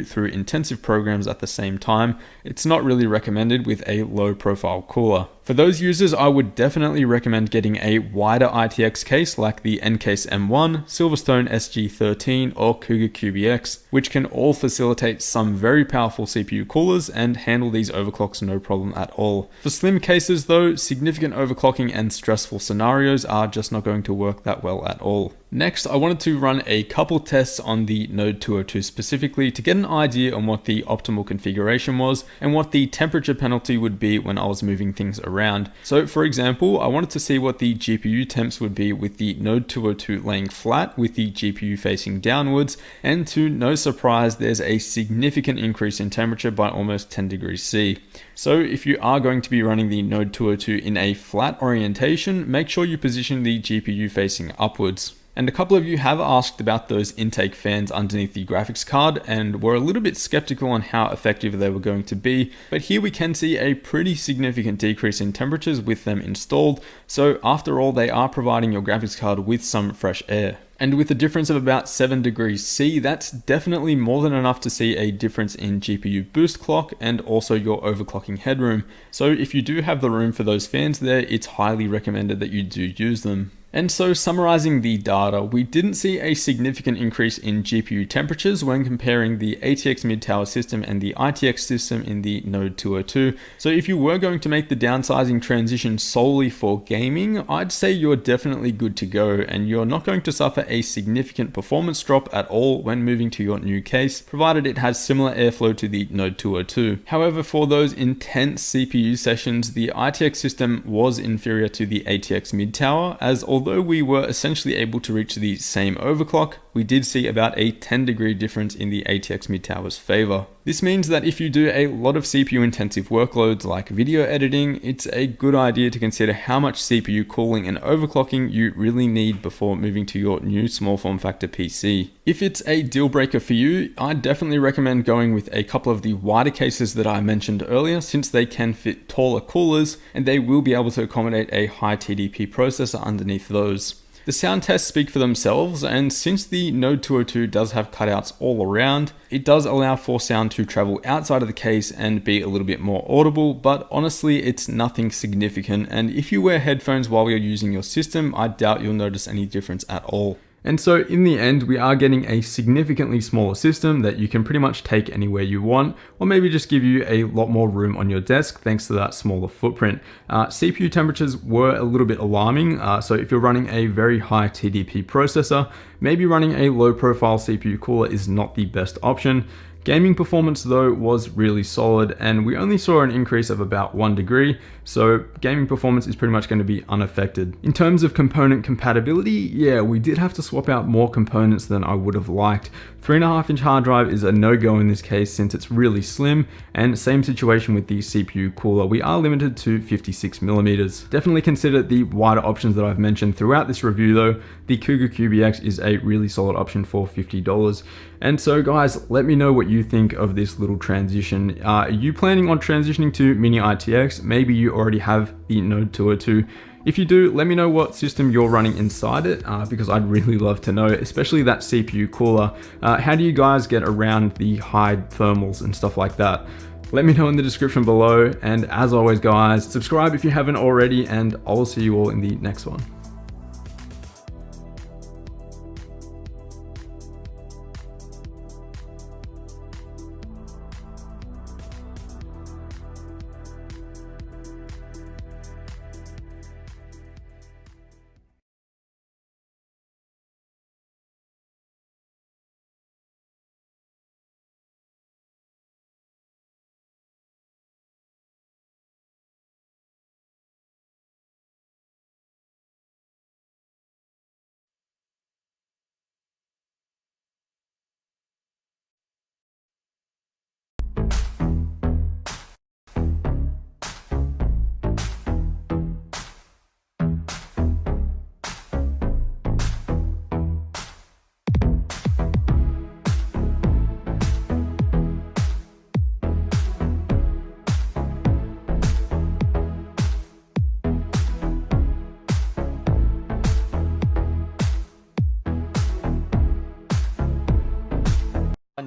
through intensive programs at the same time. It's not really recommended with a low profile cooler. For those users, I would definitely recommend getting a wider ITX case like the Ncase M1, Silverstone SG13 or Cougar QBX, which can all facilitate some very powerful CPU coolers and handle these overclocks no problem at all. For slim cases though, significant overclocking and stressful scenarios are just not going to work that well at all. Next, I wanted to run a couple tests on the Node 202 specifically to get an idea on what the optimal configuration was and what the temperature penalty would be when I was moving things around. So for example, I wanted to see what the GPU temps would be with the Node 202 laying flat with the GPU facing downwards, and to no surprise, there's a significant increase in temperature by almost 10 degrees C. So if you are going to be running the Node 202 in a flat orientation, make sure you position the GPU facing upwards. And a couple of you have asked about those intake fans underneath the graphics card and were a little bit skeptical on how effective they were going to be, but here we can see a pretty significant decrease in temperatures with them installed, so after all they are providing your graphics card with some fresh air. And with a difference of about 7 degrees C, that's definitely more than enough to see a difference in GPU boost clock and also your overclocking headroom. So if you do have the room for those fans there, it's highly recommended that you do use them. And so summarizing the data, we didn't see a significant increase in GPU temperatures when comparing the ATX mid-tower system and the ITX system in the Node 202. So if you were going to make the downsizing transition solely for gaming, I'd say you're definitely good to go and you're not going to suffer a significant performance drop at all when moving to your new case, provided it has similar airflow to the Node 202. However, for those intense CPU sessions, the ITX system was inferior to the ATX mid-tower, as although we were essentially able to reach the same overclock, we did see about a 10-degree difference in the ATX mid-tower's favor. This means that if you do a lot of CPU intensive workloads like video editing, it's a good idea to consider how much CPU cooling and overclocking you really need before moving to your new small form factor PC. If it's a deal breaker for you, I'd definitely recommend going with a couple of the wider cases that I mentioned earlier, since they can fit taller coolers and they will be able to accommodate a high TDP processor underneath those. The sound tests speak for themselves, and since the Node 202 does have cutouts all around, it does allow for sound to travel outside of the case and be a little bit more audible, but honestly it's nothing significant, and if you wear headphones while you're using your system, I doubt you'll notice any difference at all. And so in the end, we are getting a significantly smaller system that you can pretty much take anywhere you want, or maybe just give you a lot more room on your desk thanks to that smaller footprint. CPU temperatures were a little bit alarming, so if you're running a very high TDP processor, maybe running a low profile CPU cooler is not the best option. Gaming performance though was really solid, and we only saw an increase of about 1 degree, so gaming performance is pretty much going to be unaffected. In terms of component compatibility, yeah, we did have to swap out more components than I would have liked. 3.5-inch hard drive is a no-go in this case since it's really slim, and same situation with the CPU cooler. We are limited to 56mm. Definitely consider the wider options that I've mentioned throughout this review though. The Cougar QBX is a really solid option for $50. And so guys, let me know what you think of this little transition. Are you planning on transitioning to Mini ITX? Maybe you already have the Node 202. If you do, let me know what system you're running inside it, because I'd really love to know, especially that CPU cooler. How do you guys get around the high thermals and stuff like that? Let me know in the description below, and as always guys, subscribe if you haven't already, and I'll see you all in the next one.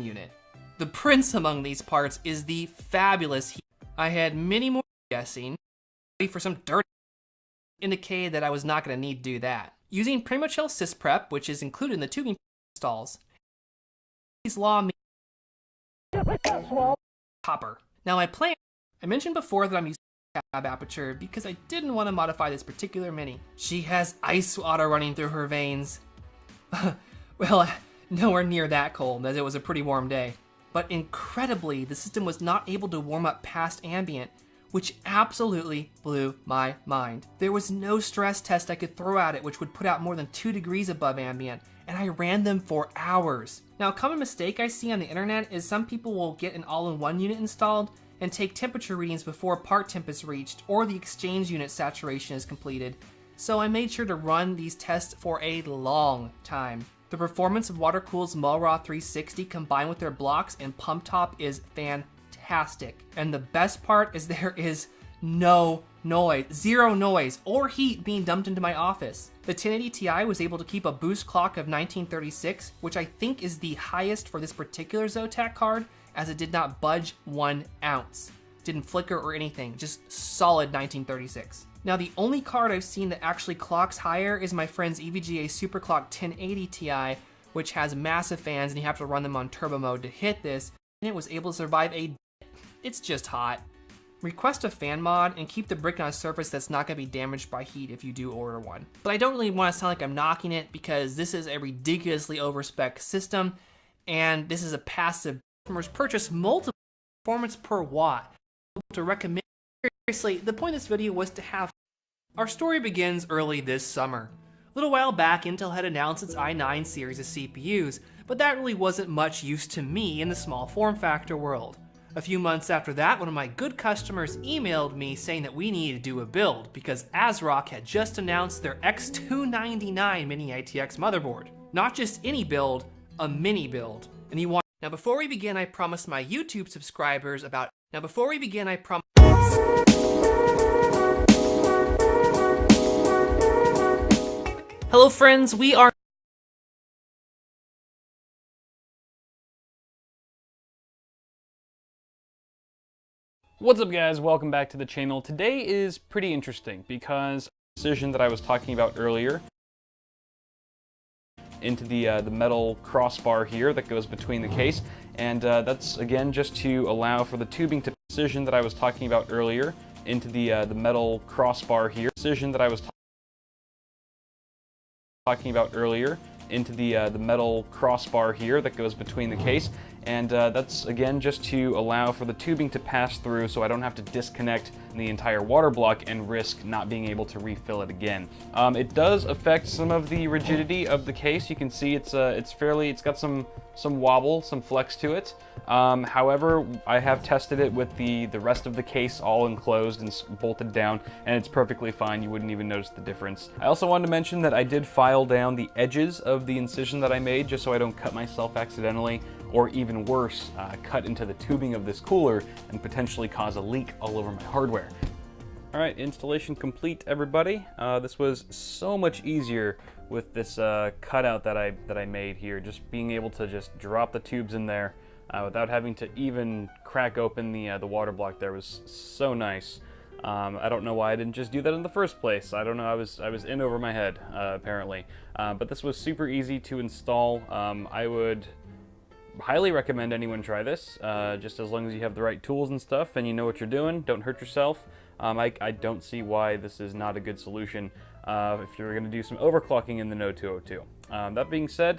unit. The prince among these parts is the fabulous heat. I had many more guessing, ready for some dirty indicated that I was not going to need to do that. Using Primochill SysPrep, which is included in the tubing installs, these law copper. Now I mentioned before that I'm using tab aperture because I didn't want to modify this particular mini. She has ice water running through her veins. Well, nowhere near that cold, as it was a pretty warm day. But incredibly, the system was not able to warm up past ambient, which absolutely blew my mind. There was no stress test I could throw at it which would put out more than 2 degrees above ambient, and I ran them for hours. Now, a common mistake I see on the internet is some people will get an all-in-one unit installed and take temperature readings before part temp is reached or the exchange unit saturation is completed, so I made sure to run these tests for a long time. The performance of Watercool's Mulraw 360 combined with their blocks and pump top is fantastic. And the best part is there is no noise, zero noise or heat being dumped into my office. The 1080 Ti was able to keep a boost clock of 1936, which I think is the highest for this particular Zotac card, as it did not budge 1 ounce. Didn't flicker or anything, just solid 1936. Now the only card I've seen that actually clocks higher is my friend's EVGA Superclock 1080 Ti, which has massive fans and you have to run them on turbo mode to hit this, and it was able to survive it's just hot. Request a fan mod and keep the brick on a surface that's not going to be damaged by heat if you do order one. But I don't really want to sound like I'm knocking it because this is a ridiculously overspec system and this is a passive. Customers purchase multiple performance per watt to recommend. Seriously, the point of this video was to have. Our story begins early this summer. A little while back, Intel had announced its i9 series of CPUs, but that really wasn't much use to me in the small form factor world. A few months after that, one of my good customers emailed me saying that we needed to do a build because ASRock had just announced their X299 Mini ITX motherboard. Not just any build, a mini build. And he wanted. Now before we begin, I promised my YouTube subscribers about. Hello friends, we are. What's up guys, welcome back to the channel. Today is pretty interesting because the decision that I was talking about earlier into the metal crossbar here that goes between the case, and that's again just to allow for the tubing to precision that I was talking about earlier into the metal crossbar here. Precision that I was talking about earlier into the metal crossbar here that goes between the case, and that's again just to allow for the tubing to pass through so I don't have to disconnect the entire water block and risk not being able to refill it again. It does affect some of the rigidity of the case. You can see it's got some wobble, some flex to it. However, I have tested it with the rest of the case all enclosed and bolted down, and it's perfectly fine. You wouldn't even notice the difference. I also wanted to mention that I did file down the edges of the incision that I made just so I don't cut myself accidentally, or even worse, cut into the tubing of this cooler and potentially cause a leak all over my hardware. All right, installation complete, everybody. This was so much easier with this cutout that I made here. Just being able to just drop the tubes in there without having to even crack open the water block there was so nice. I don't know why I didn't just do that in the first place. I don't know, I was in over my head, apparently. But this was super easy to install. I would highly recommend anyone try this, just as long as you have the right tools and stuff and you know what you're doing, don't hurt yourself. I don't see why this is not a good solution if you're going to do some overclocking in the Node 202. That being said,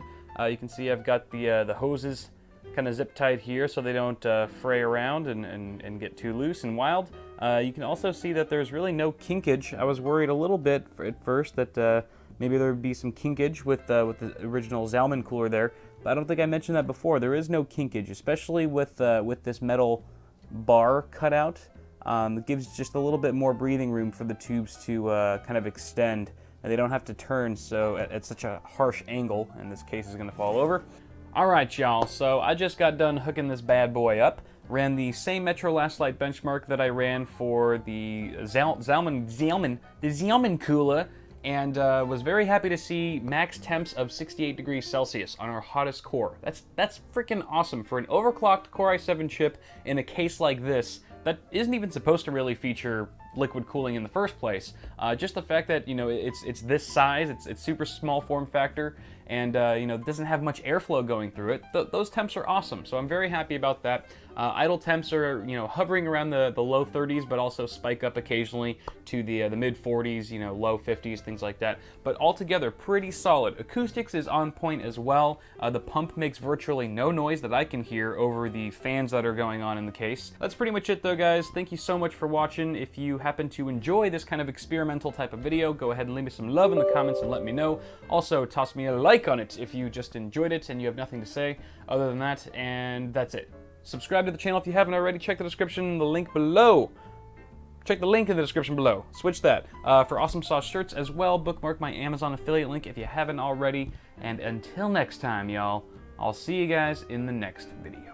you can see I've got the hoses kind of zip tied here so they don't fray around and get too loose and wild. You can also see that there's really no kinkage. I was worried a little bit at first that maybe there would be some kinkage with the original Zalman cooler there, but I don't think I mentioned that before. There is no kinkage, especially with this metal bar cutout. It gives just a little bit more breathing room for the tubes to kind of extend, and they don't have to turn so at such a harsh angle, and this case is going to fall over. Alright y'all, so I just got done hooking this bad boy up. Ran the same Metro Last Light benchmark that I ran for the Zalman cooler, and was very happy to see max temps of 68 degrees Celsius on our hottest core. That's freaking awesome for an overclocked Core i7 chip in a case like this that isn't even supposed to really feature liquid cooling in the first place. Just the fact that, you know, it's this size, it's super small form factor, and you know, it doesn't have much airflow going through it. Those temps are awesome, so I'm very happy about that. Idle temps are, you know, hovering around the low 30s, but also spike up occasionally to the mid 40s, you know, low 50s, things like that. But altogether, pretty solid. Acoustics is on point as well. The pump makes virtually no noise that I can hear over the fans that are going on in the case. That's pretty much it though, guys. Thank you so much for watching. If you happen to enjoy this kind of experimental type of video, go ahead and leave me some love in the comments and let me know. Also, toss me a like on it if you just enjoyed it and you have nothing to say other than that, and that's it. Subscribe to the channel if you haven't already. Check the description, the link below. Check the link in the description below. Switch that. For Awesome Sauce shirts as well, bookmark my Amazon affiliate link if you haven't already. And until next time, y'all, I'll see you guys in the next video.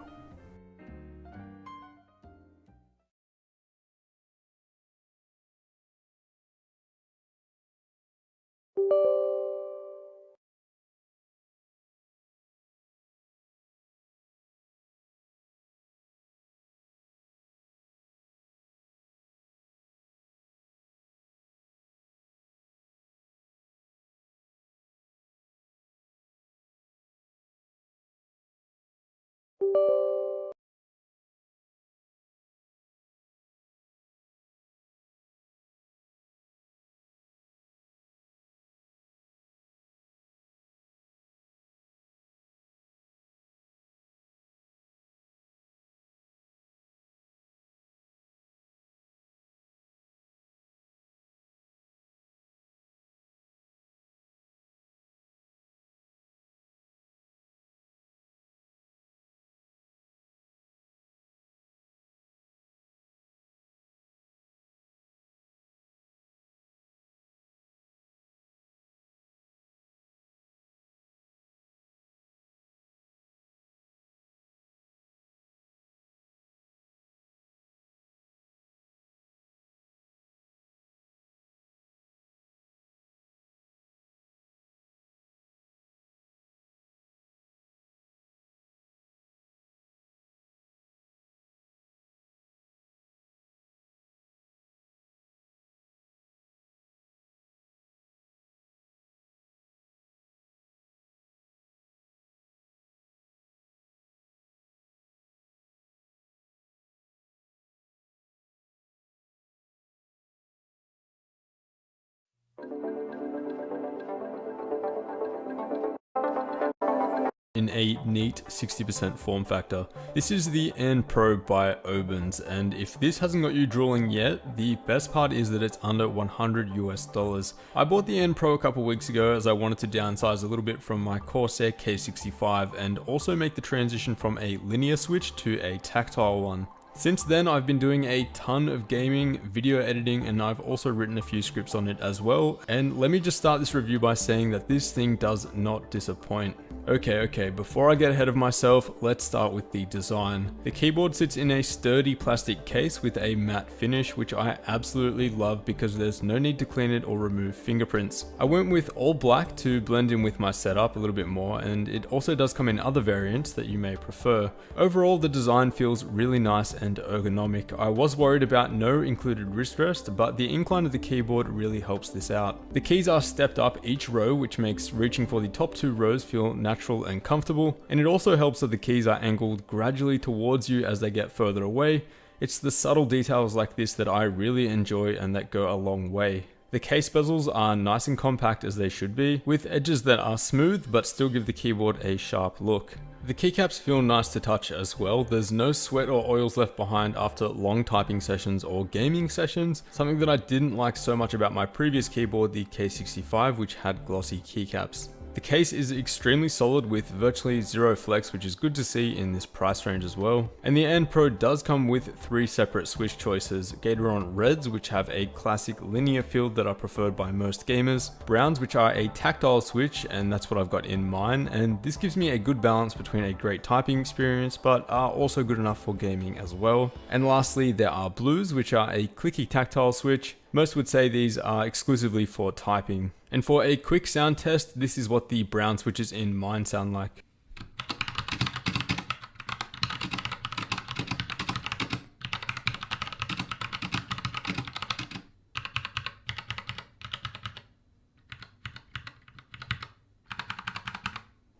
In a neat 60% form factor. This is the N Pro by Obens, and if this hasn't got you drooling yet, the best part is that it's under $100 US. I bought the N Pro a couple weeks ago as I wanted to downsize a little bit from my Corsair K65 and also make the transition from a linear switch to a tactile one. Since then, I've been doing a ton of gaming, video editing, and I've also written a few scripts on it as well. And let me just start this review by saying that this thing does not disappoint. Okay, before I get ahead of myself, let's start with the design. The keyboard sits in a sturdy plastic case with a matte finish, which I absolutely love because there's no need to clean it or remove fingerprints. I went with all black to blend in with my setup a little bit more, and it also does come in other variants that you may prefer. Overall, the design feels really nice and ergonomic. I was worried about no included wrist rest, but the incline of the keyboard really helps this out. The keys are stepped up each row, which makes reaching for the top two rows feel natural and comfortable, and it also helps that the keys are angled gradually towards you as they get further away. It's the subtle details like this that I really enjoy and that go a long way. The case bezels are nice and compact as they should be, with edges that are smooth but still give the keyboard a sharp look. The keycaps feel nice to touch as well. There's no sweat or oils left behind after long typing sessions or gaming sessions, something that I didn't like so much about my previous keyboard, the K65, which had glossy keycaps. The case is extremely solid with virtually zero flex, which is good to see in this price range as well. And the N Pro does come with three separate switch choices: Gatoron Reds, which have a classic linear feel that are preferred by most gamers, Browns, which are a tactile switch, and that's what I've got in mine, and this gives me a good balance between a great typing experience but are also good enough for gaming as well. And lastly, there are Blues, which are a clicky tactile switch. Most would say these are exclusively for typing. And for a quick sound test, this is what the brown switches in mine sound like.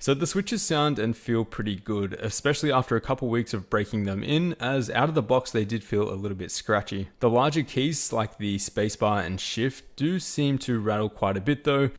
So the switches sound and feel pretty good, especially after a couple weeks of breaking them in, as out of the box they did feel a little bit scratchy. The larger keys like the spacebar and shift do seem to rattle quite a bit though.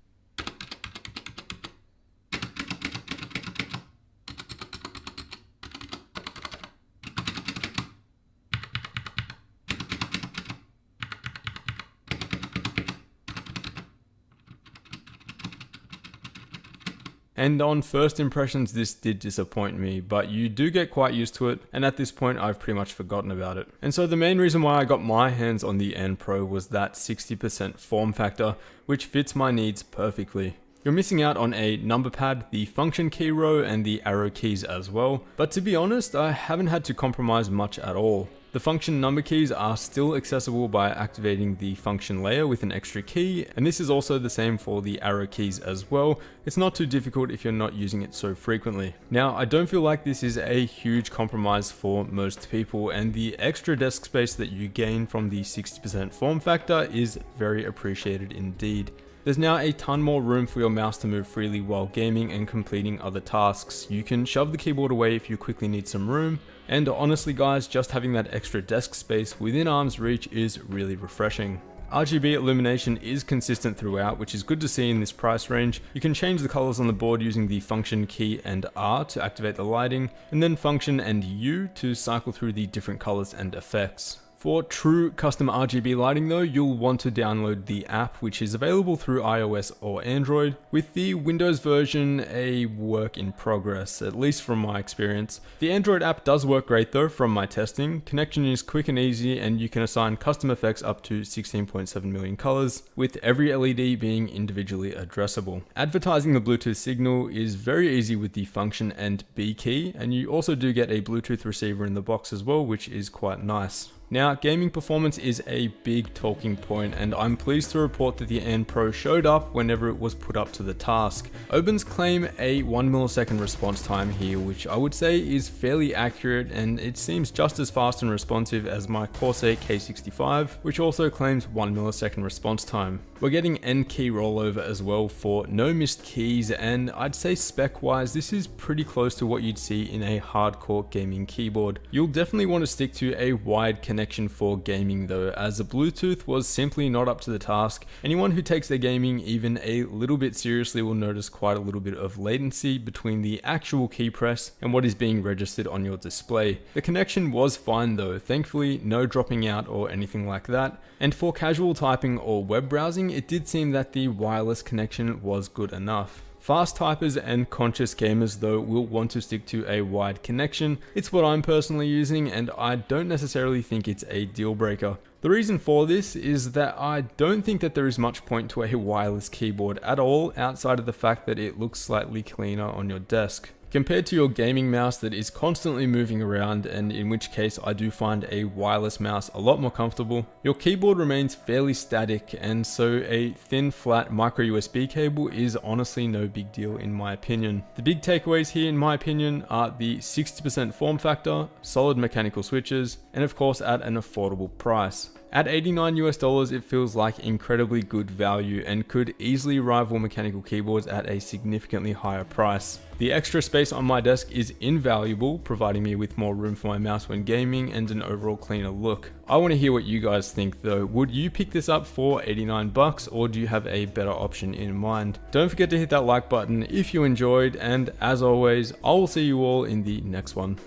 And on first impressions, this did disappoint me, but you do get quite used to it, and at this point, I've pretty much forgotten about it. And so the main reason why I got my hands on the N Pro was that 60% form factor, which fits my needs perfectly. You're missing out on a number pad, the function key row, and the arrow keys as well, but to be honest, I haven't had to compromise much at all. The function number keys are still accessible by activating the function layer with an extra key, and this is also the same for the arrow keys as well. It's not too difficult if you're not using it so frequently. Now, I don't feel like this is a huge compromise for most people, and the extra desk space that you gain from the 60% form factor is very appreciated indeed. There's now a ton more room for your mouse to move freely while gaming and completing other tasks. You can shove the keyboard away if you quickly need some room, and honestly guys, just having that extra desk space within arm's reach is really refreshing. RGB illumination is consistent throughout, which is good to see in this price range. You can change the colors on the board using the function key and R to activate the lighting, and then function and U to cycle through the different colors and effects. For true custom RGB lighting though, you'll want to download the app, which is available through iOS or Android, with the Windows version a work in progress, at least from my experience. The Android app does work great though from my testing. Connection is quick and easy, and you can assign custom effects up to 16.7 million colors, with every LED being individually addressable. Advertising the Bluetooth signal is very easy with the function and B key, and you also do get a Bluetooth receiver in the box as well, which is quite nice. Now, gaming performance is a big talking point, and I'm pleased to report that the N Pro showed up whenever it was put up to the task. Opens claim a 1 millisecond response time here, which I would say is fairly accurate, and it seems just as fast and responsive as my Corsair K65, which also claims 1 millisecond response time. We're getting N key rollover as well for no missed keys, and I'd say spec-wise, this is pretty close to what you'd see in a hardcore gaming keyboard. You'll definitely want to stick to a wide connection for gaming though, as the Bluetooth was simply not up to the task. Anyone who takes their gaming even a little bit seriously will notice quite a little bit of latency between the actual key press and what is being registered on your display. The connection was fine though, thankfully no dropping out or anything like that, and for casual typing or web browsing, it did seem that the wireless connection was good enough. Fast typers and conscious gamers though will want to stick to a wide connection. It's what I'm personally using, and I don't necessarily think it's a deal breaker. The reason for this is that I don't think that there is much point to a wireless keyboard at all, outside of the fact that it looks slightly cleaner on your desk. Compared to your gaming mouse that is constantly moving around, and in which case I do find a wireless mouse a lot more comfortable, your keyboard remains fairly static, and so a thin flat micro USB cable is honestly no big deal in my opinion. The big takeaways here in my opinion are the 60% form factor, solid mechanical switches, and of course at an affordable price. At $89 US, it feels like incredibly good value and could easily rival mechanical keyboards at a significantly higher price. The extra space on my desk is invaluable, providing me with more room for my mouse when gaming and an overall cleaner look. I want to hear what you guys think though. Would you pick this up for 89 bucks, or do you have a better option in mind? Don't forget to hit that like button if you enjoyed, and as always, I will see you all in the next one.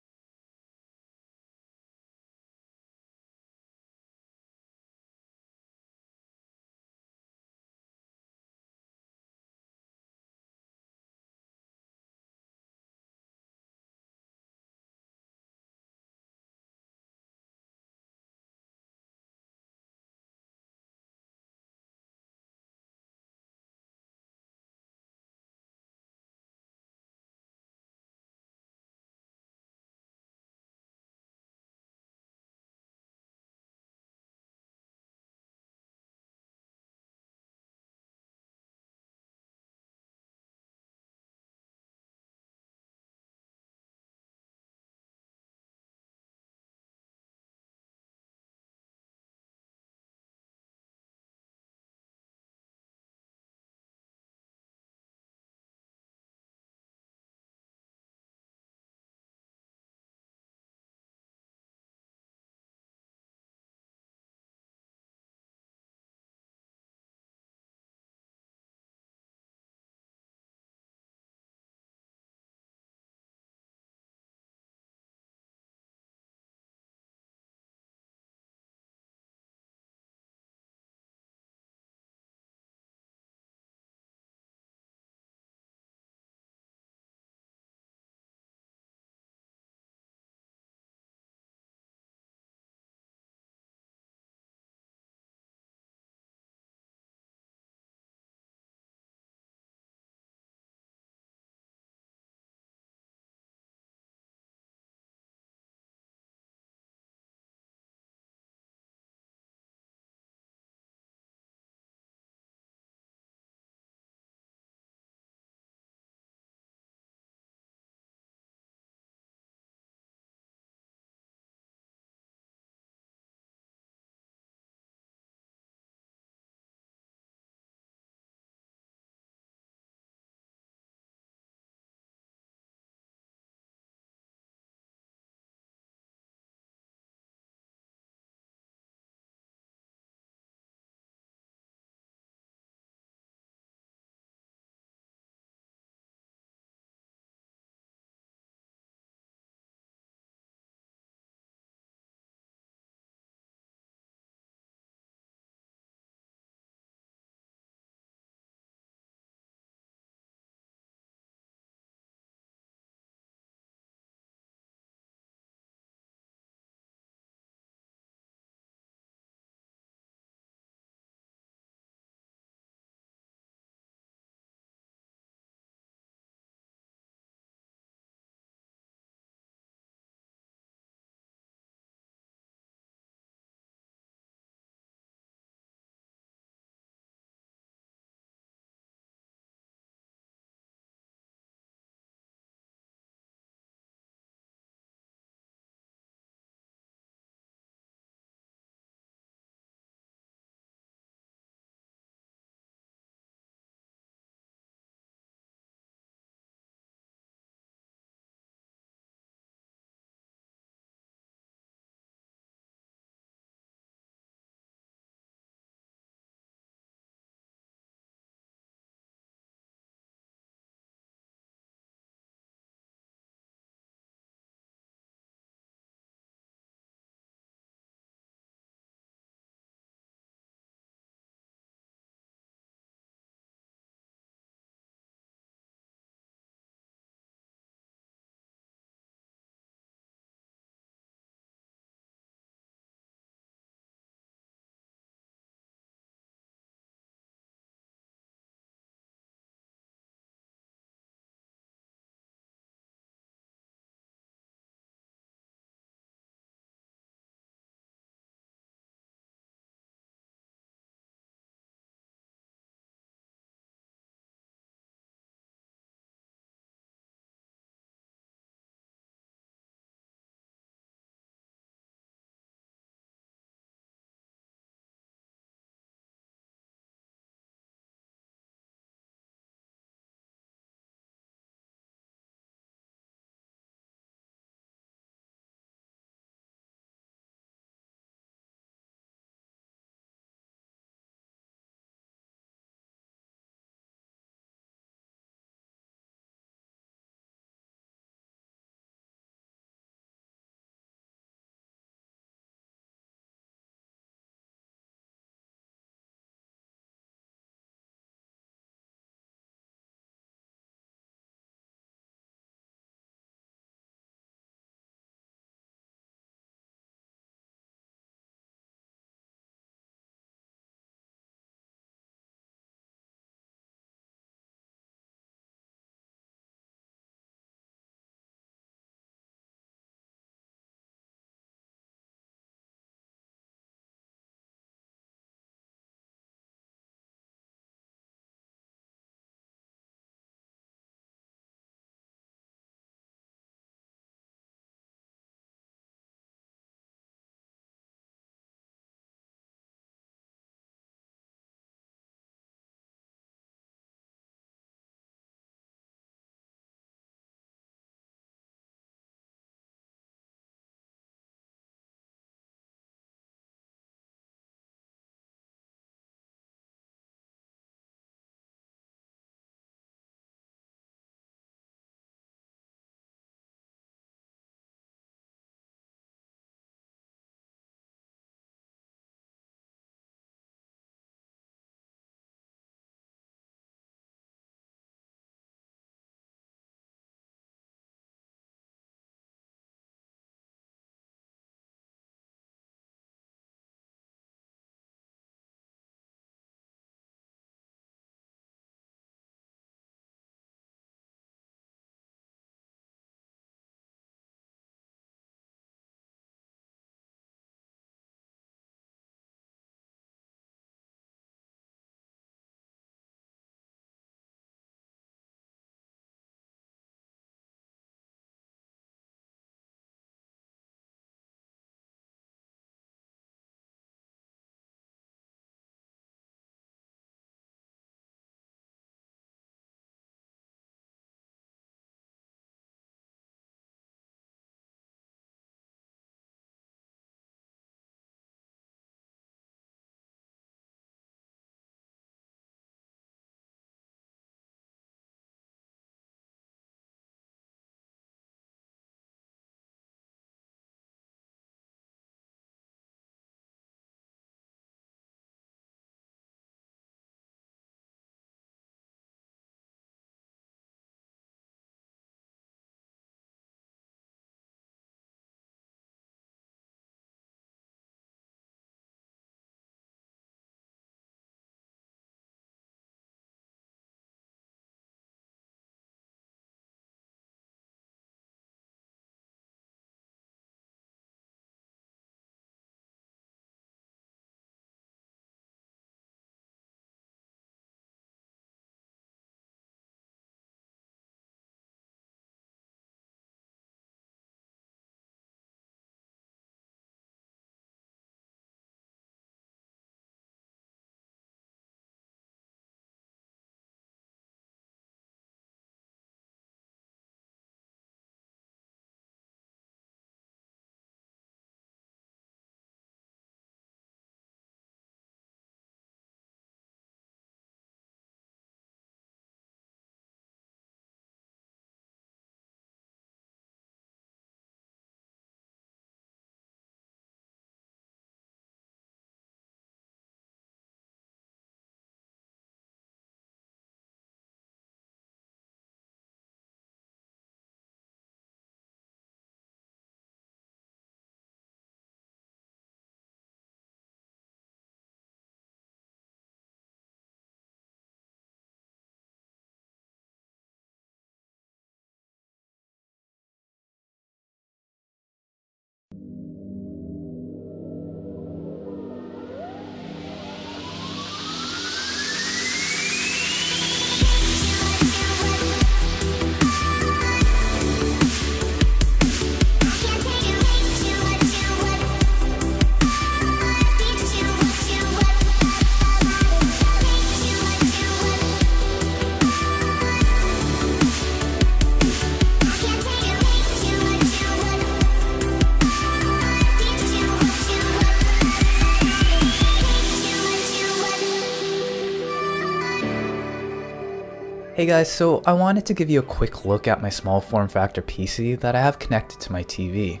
Hey guys, so I wanted to give you a quick look at my small form factor PC that I have connected to my TV.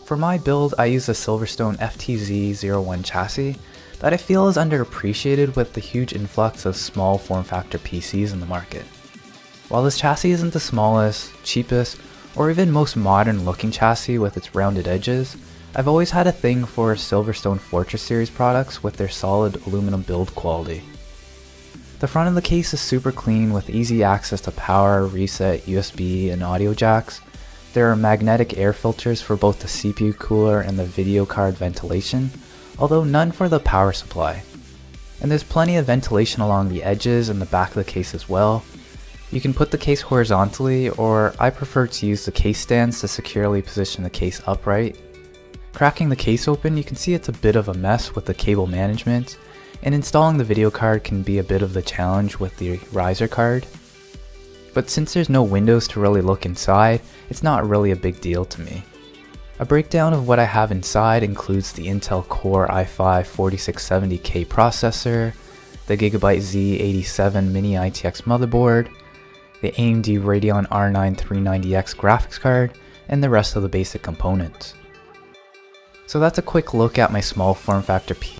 For my build, I use a Silverstone FTZ01 chassis that I feel is underappreciated with the huge influx of small form factor PCs in the market. While this chassis isn't the smallest, cheapest, or even most modern looking chassis with its rounded edges, I've always had a thing for Silverstone Fortress series products with their solid aluminum build quality. The front of the case is super clean with easy access to power, reset, USB, and audio jacks. There are magnetic air filters for both the CPU cooler and the video card ventilation, although none for the power supply. And there's plenty of ventilation along the edges and the back of the case as well. You can put the case horizontally, or I prefer to use the case stands to securely position the case upright. Cracking the case open, you can see it's a bit of a mess with the cable management, and installing the video card can be a bit of the challenge with the riser card. But since there's no windows to really look inside, it's not really a big deal to me. A breakdown of what I have inside includes the Intel Core i5-4670K processor, the Gigabyte Z87 Mini ITX motherboard, the AMD Radeon R9 390X graphics card, and the rest of the basic components. So that's a quick look at my small form factor PC.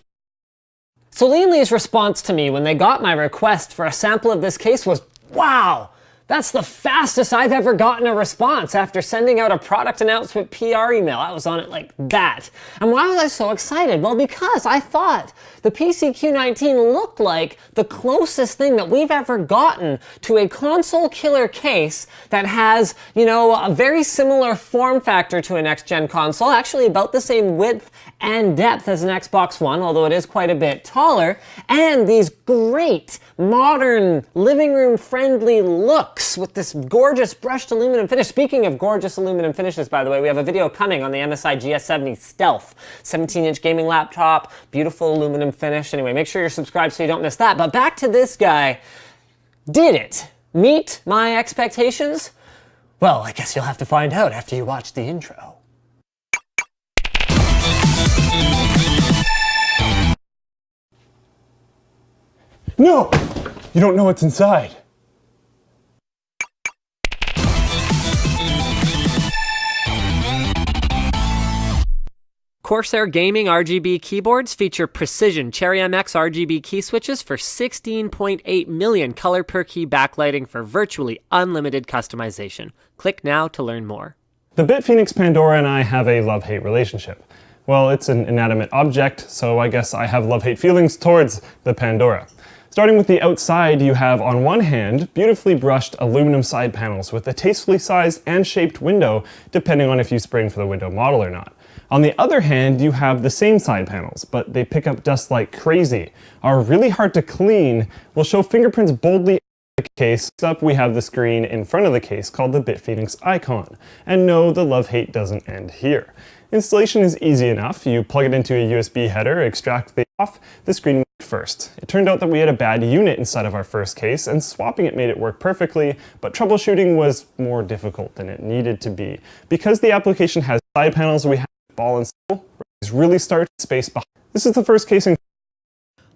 So Lee's response to me when they got my request for a sample of this case was, wow, that's the fastest I've ever gotten a response after sending out a product announcement PR email. I was on it like that. And why was I so excited? Well, because I thought the PCQ19 looked like the closest thing that we've ever gotten to a console killer case that has, you know, a very similar form factor to a next-gen console, actually about the same width and depth as an Xbox One, although it is quite a bit taller, and these great, modern, living room friendly looks with this gorgeous brushed aluminum finish. Speaking of gorgeous aluminum finishes, by the way, we have a video coming on the MSI GS70 Stealth, 17-inch gaming laptop, beautiful aluminum finish. Anyway, make sure you're subscribed so you don't miss that. But back to this guy. Did it meet my expectations? Well, I guess you'll have to find out after you watch the intro. No! You don't know what's inside. Corsair Gaming RGB keyboards feature precision Cherry MX RGB key switches for 16.8 million color per key backlighting for virtually unlimited customization. Click now to learn more. The BitPhoenix Pandora and I have a love-hate relationship. Well, it's an inanimate object, so I guess I have love-hate feelings towards the Pandora. Starting with the outside, you have on one hand beautifully brushed aluminum side panels with a tastefully sized and shaped window, depending on if you spring for the window model or not. On the other hand, you have the same side panels, but they pick up dust like crazy, are really hard to clean, will show fingerprints boldly in the case. Next up, we have the screen in front of the case called the BitPhoenix icon. And no, the love-hate doesn't end here. Installation is easy enough. You plug it into a USB header, extract the off, the screen worked first. It turned out that we had a bad unit inside of our first case, and swapping it made it work perfectly, but troubleshooting was more difficult than it needed to be. Because the application has side panels, we have ball and still really start space behind. This is the first case in.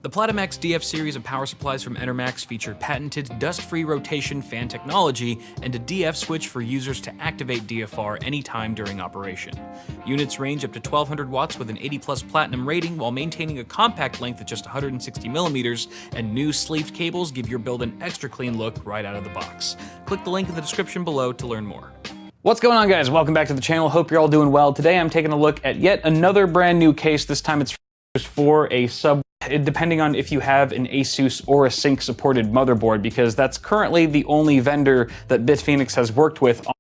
The Platinum X DF series of power supplies from Enermax feature patented dust-free rotation fan technology and a DF switch for users to activate DFR anytime during operation. Units range up to 1200 watts with an 80+ platinum rating while maintaining a compact length of just 160 millimeters, and new sleeved cables give your build an extra clean look right out of the box. Click the link in the description below to learn more. What's going on, guys? Welcome back to the channel. Hope you're all doing well. Today I'm taking a look at yet another brand new case. This time it's for a sub, depending on if you have an Asus or a Sync supported motherboard, because that's currently the only vendor that BitPhoenix has worked with on